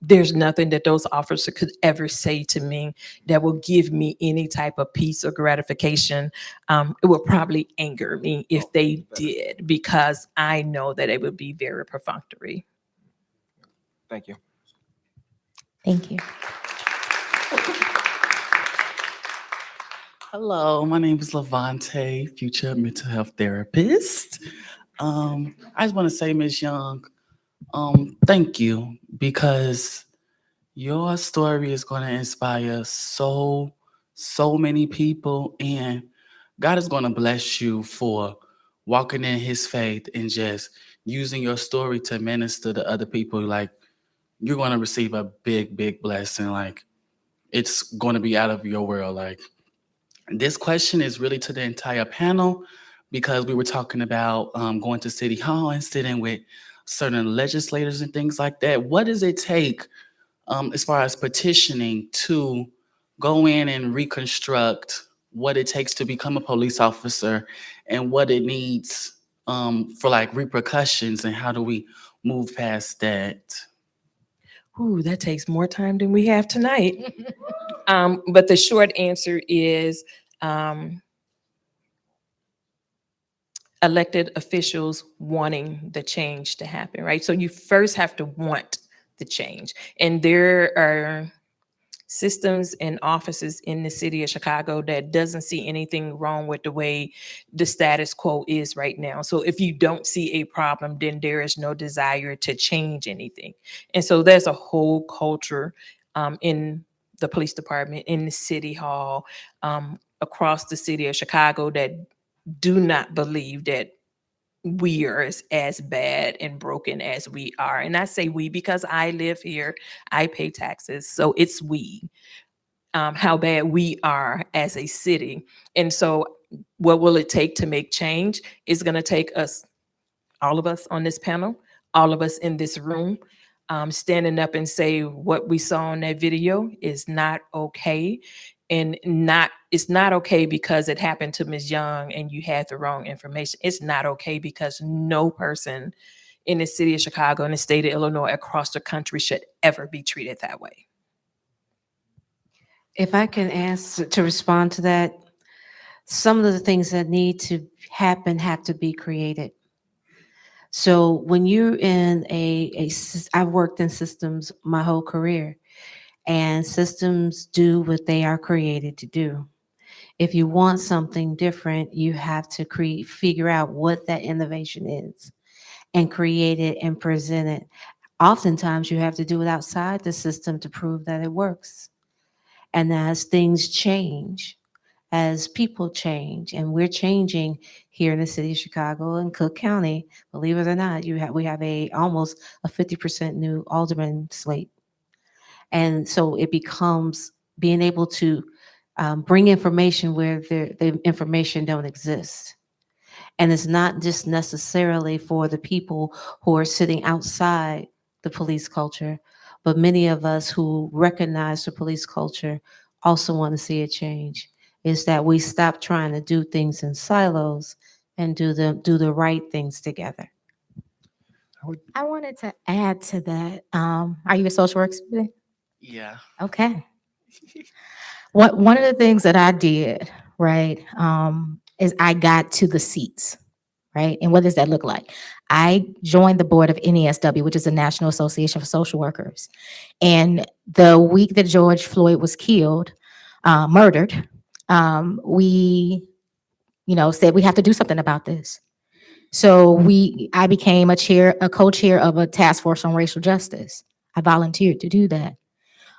There's nothing that those officers could ever say to me that will give me any type of peace or gratification. It would probably anger me if they did, because I know that it would be very perfunctory. Thank you. Thank you. Hello, my name is Levante, future mental health therapist. I just want to say, Ms. Young, thank you, because your story is going to inspire so many people, and God is going to bless you for walking in his faith and just using your story to minister to other people. Like, you're going to receive a big blessing. Like, it's going to be out of your world. Like, this question is really to the entire panel, because we were talking about going to City Hall and sitting with certain legislators and things like that. What does it take as far as petitioning to go in and reconstruct what it takes to become a police officer, and what it needs for like repercussions, and how do we move past that? Ooh, that takes more time than we have tonight. But the short answer is elected officials wanting the change to happen, right? So you first have to want the change. And there are systems and offices in the city of Chicago that doesn't see anything wrong with the way the status quo is right now. So if you don't see a problem, then there is no desire to change anything. And so there's a whole culture in the police department, in the city hall, across the city of Chicago that do not believe that we are as bad and broken as we are. And I say we because I live here, I pay taxes, so it's we, how bad we are as a city. And so what will it take to make change? It's going to take us, all of us on this panel, all of us in this room, standing up and say what we saw on that video is not okay. And it's not okay because it happened to Ms. Young and you had the wrong information. It's not okay because no person in the city of Chicago, in the state of Illinois, across the country should ever be treated that way. If I can ask to respond to that, some of the things that need to happen have to be created. So when you're in I've worked in systems my whole career, and systems do what they are created to do. If you want something different, you have to figure out what that innovation is and create it and present it. Oftentimes you have to do it outside the system to prove that it works. And as things change, as people change, and we're changing here in the city of Chicago and Cook County, believe it or not, we have almost a 50% new alderman slate. And so it becomes being able to bring information where the information don't exist. And it's not just necessarily for the people who are sitting outside the police culture, but many of us who recognize the police culture also want to see a change. Is that we stop trying to do things in silos and do the right things together. I wanted to add to that. Are you a social work student? Yeah. Okay. One of the things that I did, right, is I got to the seats, right? And what does that look like? I joined the board of NASW, which is the National Association for Social Workers. And the week that George Floyd was killed, murdered, we, said we have to do something about this. So I became a co-chair of a task force on racial justice. I volunteered to do that.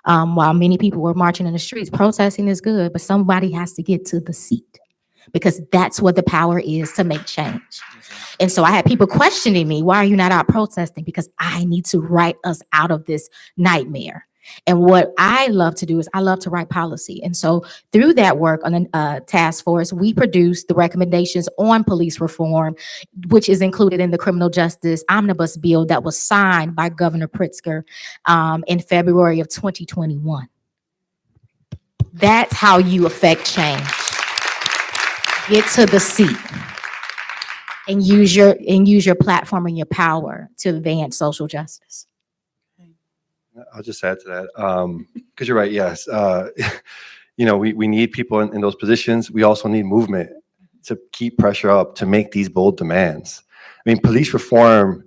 While many people were marching in the streets, protesting is good, but somebody has to get to the seat because that's what the power is to make change. And so I had people questioning me, why are you not out protesting? Because I need to write us out of this nightmare. And what I love to do is I love to write policy. And so through that work on the task force, we produced the recommendations on police reform, which is included in the criminal justice omnibus bill that was signed by Governor Pritzker in February of 2021. That's how you affect change. Get to the seat and use your platform and your power to advance social justice. I'll just add to that, because you're right, yes. We need people in those positions. We also need movement to keep pressure up, to make these bold demands. I mean, police reform,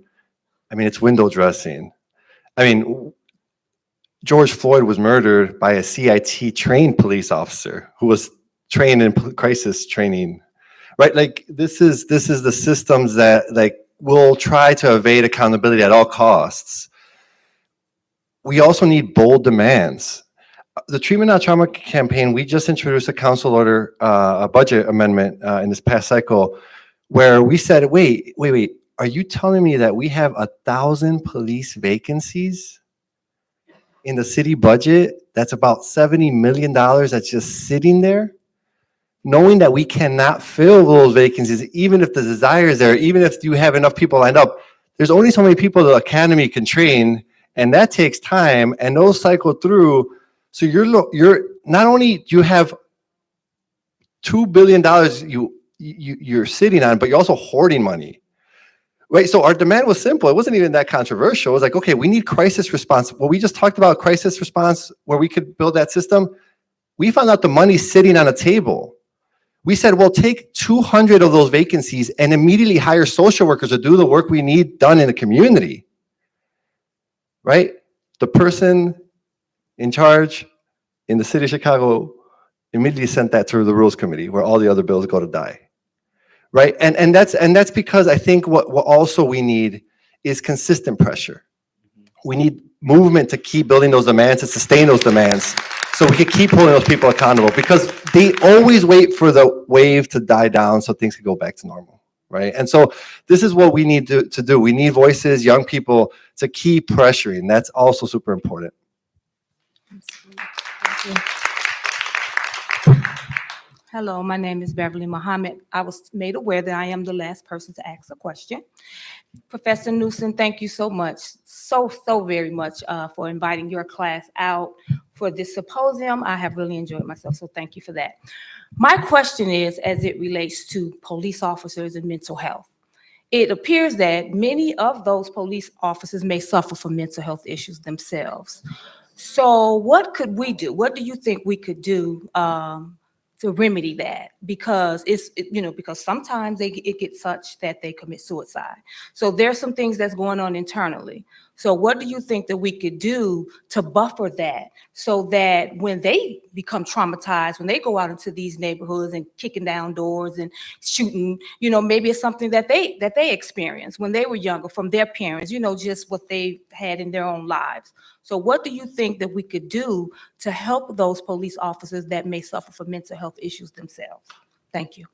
it's window dressing. George Floyd was murdered by a CIT trained police officer who was trained in crisis training, right? Like this is the systems that will try to evade accountability at all costs. We also need bold demands. The Treatment Not Trauma campaign, we just introduced a council order, a budget amendment in this past cycle, where we said, wait, are you telling me that we have 1,000 police vacancies in the city budget? That's about $70 million that's just sitting there, knowing that we cannot fill those vacancies, even if the desire is there, even if you have enough people lined up. There's only so many people the academy can train, and that takes time, and those cycle through. So you're not only do you have $2 billion you're sitting on, but you're also hoarding money, right? So our demand was simple. It wasn't even that controversial. It was like, okay, we need crisis response. Well, we just talked about crisis response where we could build that system. We found out the money's sitting on a table. We said, well, take 200 of those vacancies and immediately hire social workers to do the work we need done in the community. Right? The person in charge in the city of Chicago immediately sent that to the Rules Committee, where all the other bills go to die. Right? And that's because I think what also we need is consistent pressure. We need movement to keep building those demands, to sustain those demands, so we can keep holding those people accountable, because they always wait for the wave to die down so things can go back to normal, right? And so this is what we need to do. We need voices, young people, to keep pressuring. That's also super important. Hello, my name is Beverly Muhammad. I was made aware that I am the last person to ask a question. Professor Newson, thank you so much, so very much for inviting your class out for this symposium. I have really enjoyed myself, so thank you for that. My question is, as it relates to police officers and mental health. It appears that many of those police officers may suffer from mental health issues themselves. So what could we do? What do you think we could do to remedy that? Because because sometimes it gets such that they commit suicide. So there's some things that's going on internally. So what do you think that we could do to buffer that, so that when they become traumatized, when they go out into these neighborhoods and kicking down doors and shooting, maybe it's something that they experienced when they were younger from their parents, just what they had in their own lives. So what do you think that we could do to help those police officers that may suffer from mental health issues themselves? Thank you.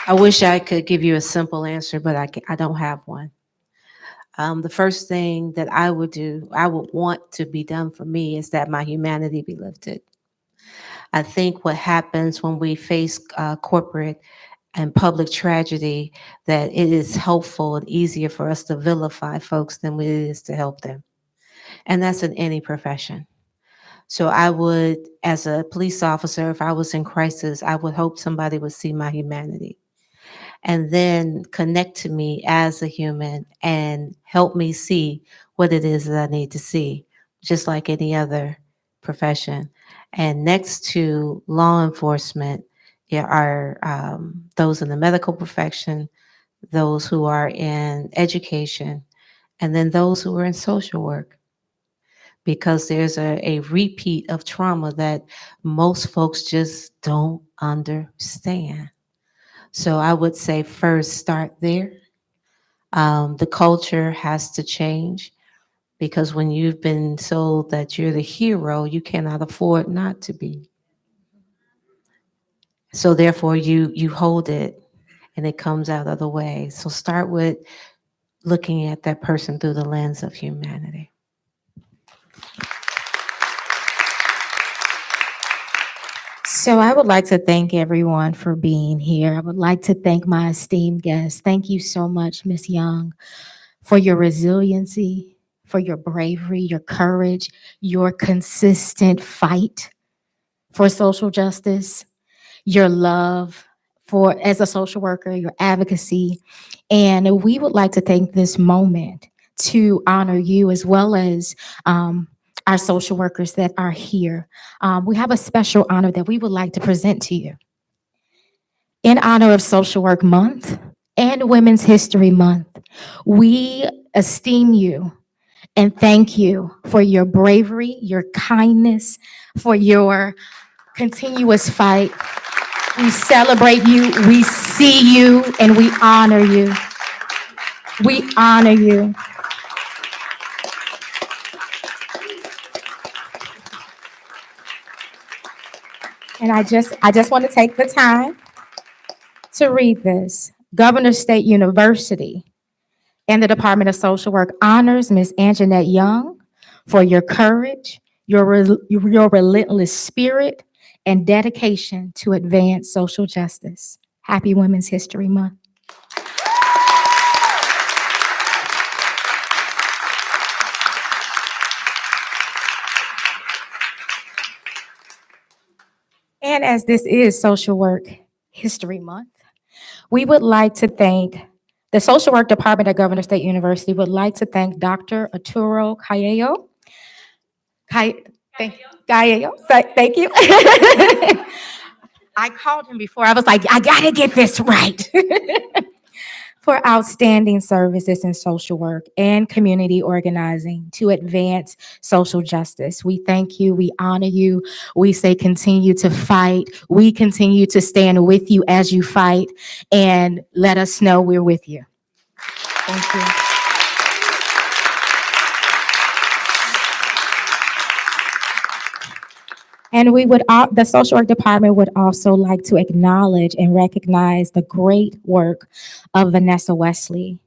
I wish I could give you a simple answer, but I don't have one. The first thing that I would want to be done for me is that my humanity be lifted. I think what happens when we face corporate and public tragedy, that it is helpful and easier for us to vilify folks than it is to help them. And that's in any profession. So I would, as a police officer, if I was in crisis, I would hope somebody would see my humanity and then connect to me as a human and help me see what it is that I need to see, just like any other profession. And next to law enforcement are those in the medical profession, those who are in education, and then those who are in social work. Because there's a repeat of trauma that most folks just don't understand. So I would say first start there. The culture has to change, because when you've been told that you're the hero, you cannot afford not to be. So therefore you hold it and it comes out other ways. So start with looking at that person through the lens of humanity. So I would like to thank everyone for being here. I would like to thank my esteemed guests. Thank you so much, Ms. Young, for your resiliency, for your bravery, your courage, your consistent fight for social justice, your love for as a social worker, your advocacy. And we would like to take this moment to honor you, as well as our social workers that are here. We have a special honor that we would like to present to you. In honor of Social Work Month and Women's History Month, we esteem you and thank you for your bravery, your kindness, for your continuous fight. We celebrate you, we see you, and we honor you. We honor you. And I just want to take the time to read this. Governor State University and the Department of Social Work honors Ms. Anjanette Young for your courage, your relentless spirit, and dedication to advance social justice. Happy Women's History Month. And as this is Social Work History Month, we would like to thank the Social Work Department at Governor State University would like to thank Dr. Arturo Carrillo. Thank you. I called him before. I was like, I gotta get this right. for outstanding services in social work and community organizing to advance social justice. We thank you. We honor you. We say continue to fight. We continue to stand with you as you fight, and let us know we're with you. Thank you. And the social work department would also like to acknowledge and recognize the great work of Vanessa Westley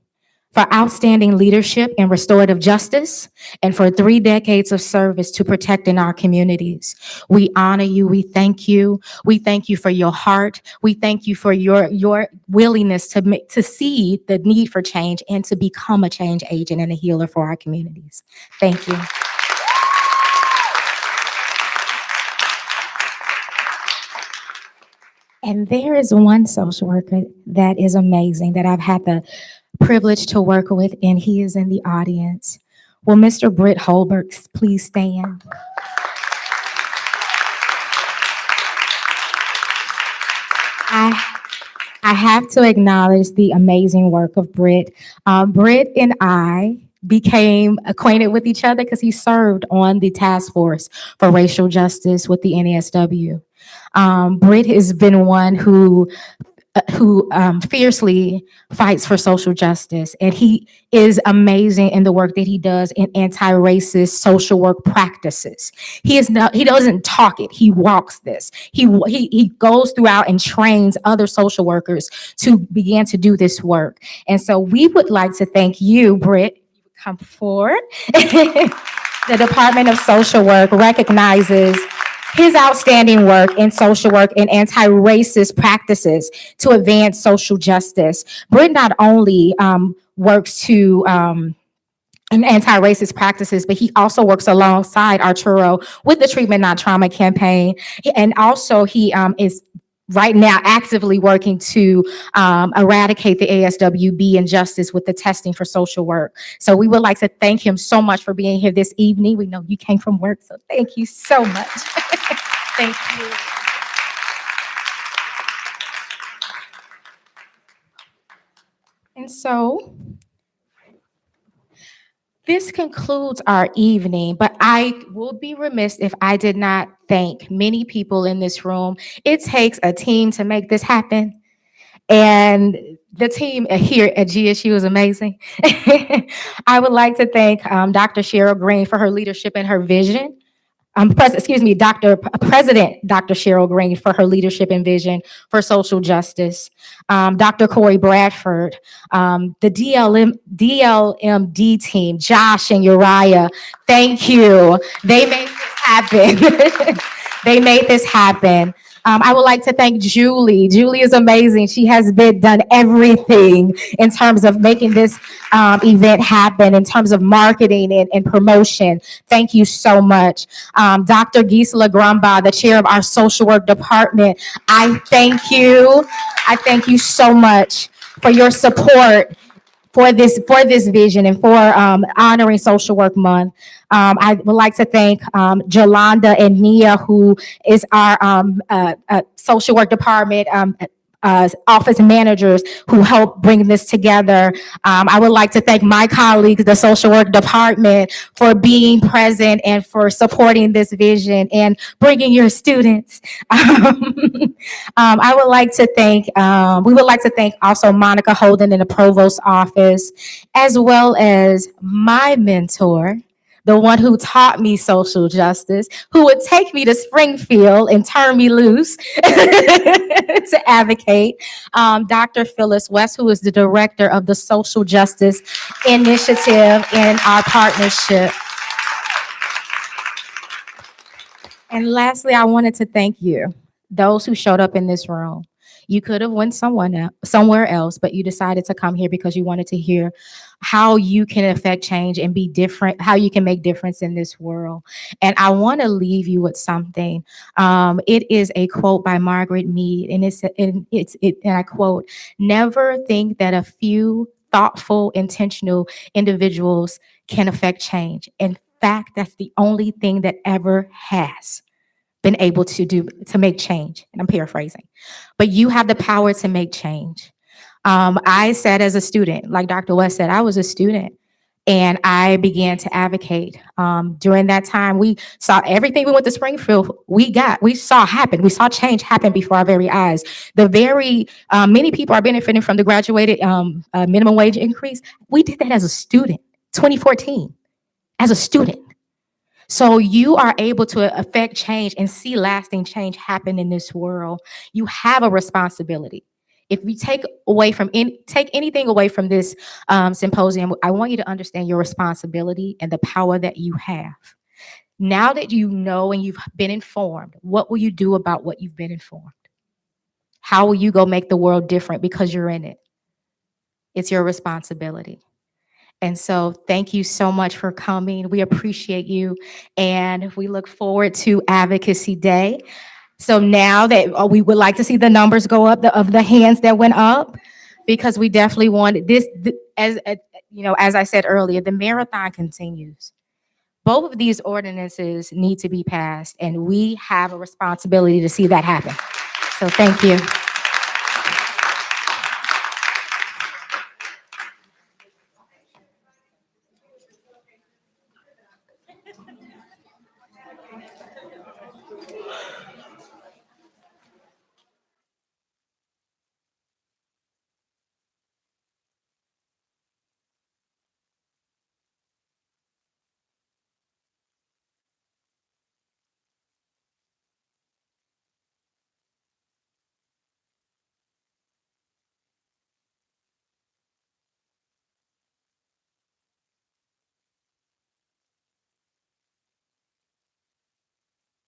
for outstanding leadership in restorative justice and for 3 decades of service to protecting our communities. We honor you. We thank you. We thank you for your heart. We thank you for your willingness to see the need for change and to become a change agent and a healer for our communities. Thank you. And there is one social worker that is amazing that I've had the privilege to work with, and he is in the audience. Will Mr. Britt Holberg please stand? I have to acknowledge the amazing work of Britt. Britt and I became acquainted with each other because he served on the task force for racial justice with the NASW. Britt has been one who fiercely fights for social justice, and he is amazing in the work that he does in anti-racist social work practices. He doesn't talk it, he walks this. He goes throughout and trains other social workers to begin to do this work. And so we would like to thank you, Britt. Come forward. The Department of Social Work recognizes his outstanding work in social work and anti-racist practices to advance social justice. Britt not only works to in anti-racist practices, but he also works alongside Arturo with the Treatment Not Trauma campaign. And also he is right now actively working to eradicate the ASWB injustice with the testing for social work. So we would like to thank him so much for being here this evening. We know you came from work, so thank you so much. Thank you. And so this concludes our evening, but I will be remiss if I did not thank many people in this room. It takes a team to make this happen. And the team here at GSU is amazing. I would like to thank Dr. Cheryl Green for her leadership and her vision. President Dr. Cheryl Green for her leadership and vision for social justice. Dr. Corey Bradford, the DLMD team, Josh and Uriah, thank you. They made this happen. They made this happen. I would like to thank Julie. Julie is amazing. She has done everything in terms of making this event happen, in terms of marketing and promotion. Thank you so much. Dr. Gisela Grumba, the chair of our social work department, I thank you. I thank you so much for your support for this vision and for honoring Social Work Month. I would like to thank Jolanda and Nia, who is our social work department office managers who helped bring this together. I would like to thank my colleagues, the social work department, for being present and for supporting this vision and bringing your students. I would like to thank, we would like to thank also Monica Holden in the provost office, as well as my mentor, the one who taught me social justice, who would take me to Springfield and turn me loose to advocate, Dr. Phyllis West, who is the director of the Social Justice Initiative in our partnership. And lastly, I wanted to thank you, those who showed up in this room. You could have went somewhere else, but you decided to come here because you wanted to hear how you can affect change and be different, how you can make difference in this world. And I want to leave you with something. It is a quote by Margaret Mead, and I quote, "Never think that a few thoughtful, intentional individuals can affect change. In fact, that's the only thing that ever has been able to make change." And I'm paraphrasing, but you have the power to make change. I said as a student, like Dr. West said, I was a student. And I began to advocate. During that time, we saw everything we went to Springfield, we saw happen. We saw change happen before our very eyes. Many people are benefiting from the graduated minimum wage increase. We did that as a student, 2014, as a student. So you are able to affect change and see lasting change happen in this world. You have a responsibility. If you take anything away from this symposium, I want you to understand your responsibility and the power that you have. Now that you know and you've been informed, what will you do about what you've been informed? How will you go make the world different because you're in it? It's your responsibility. And so thank you so much for coming. We appreciate you. And we look forward to Advocacy Day. So now that we would like to see the numbers go up of the hands that went up, because we definitely want this, as I said earlier, the marathon continues. Both of these ordinances need to be passed, and we have a responsibility to see that happen. So thank you.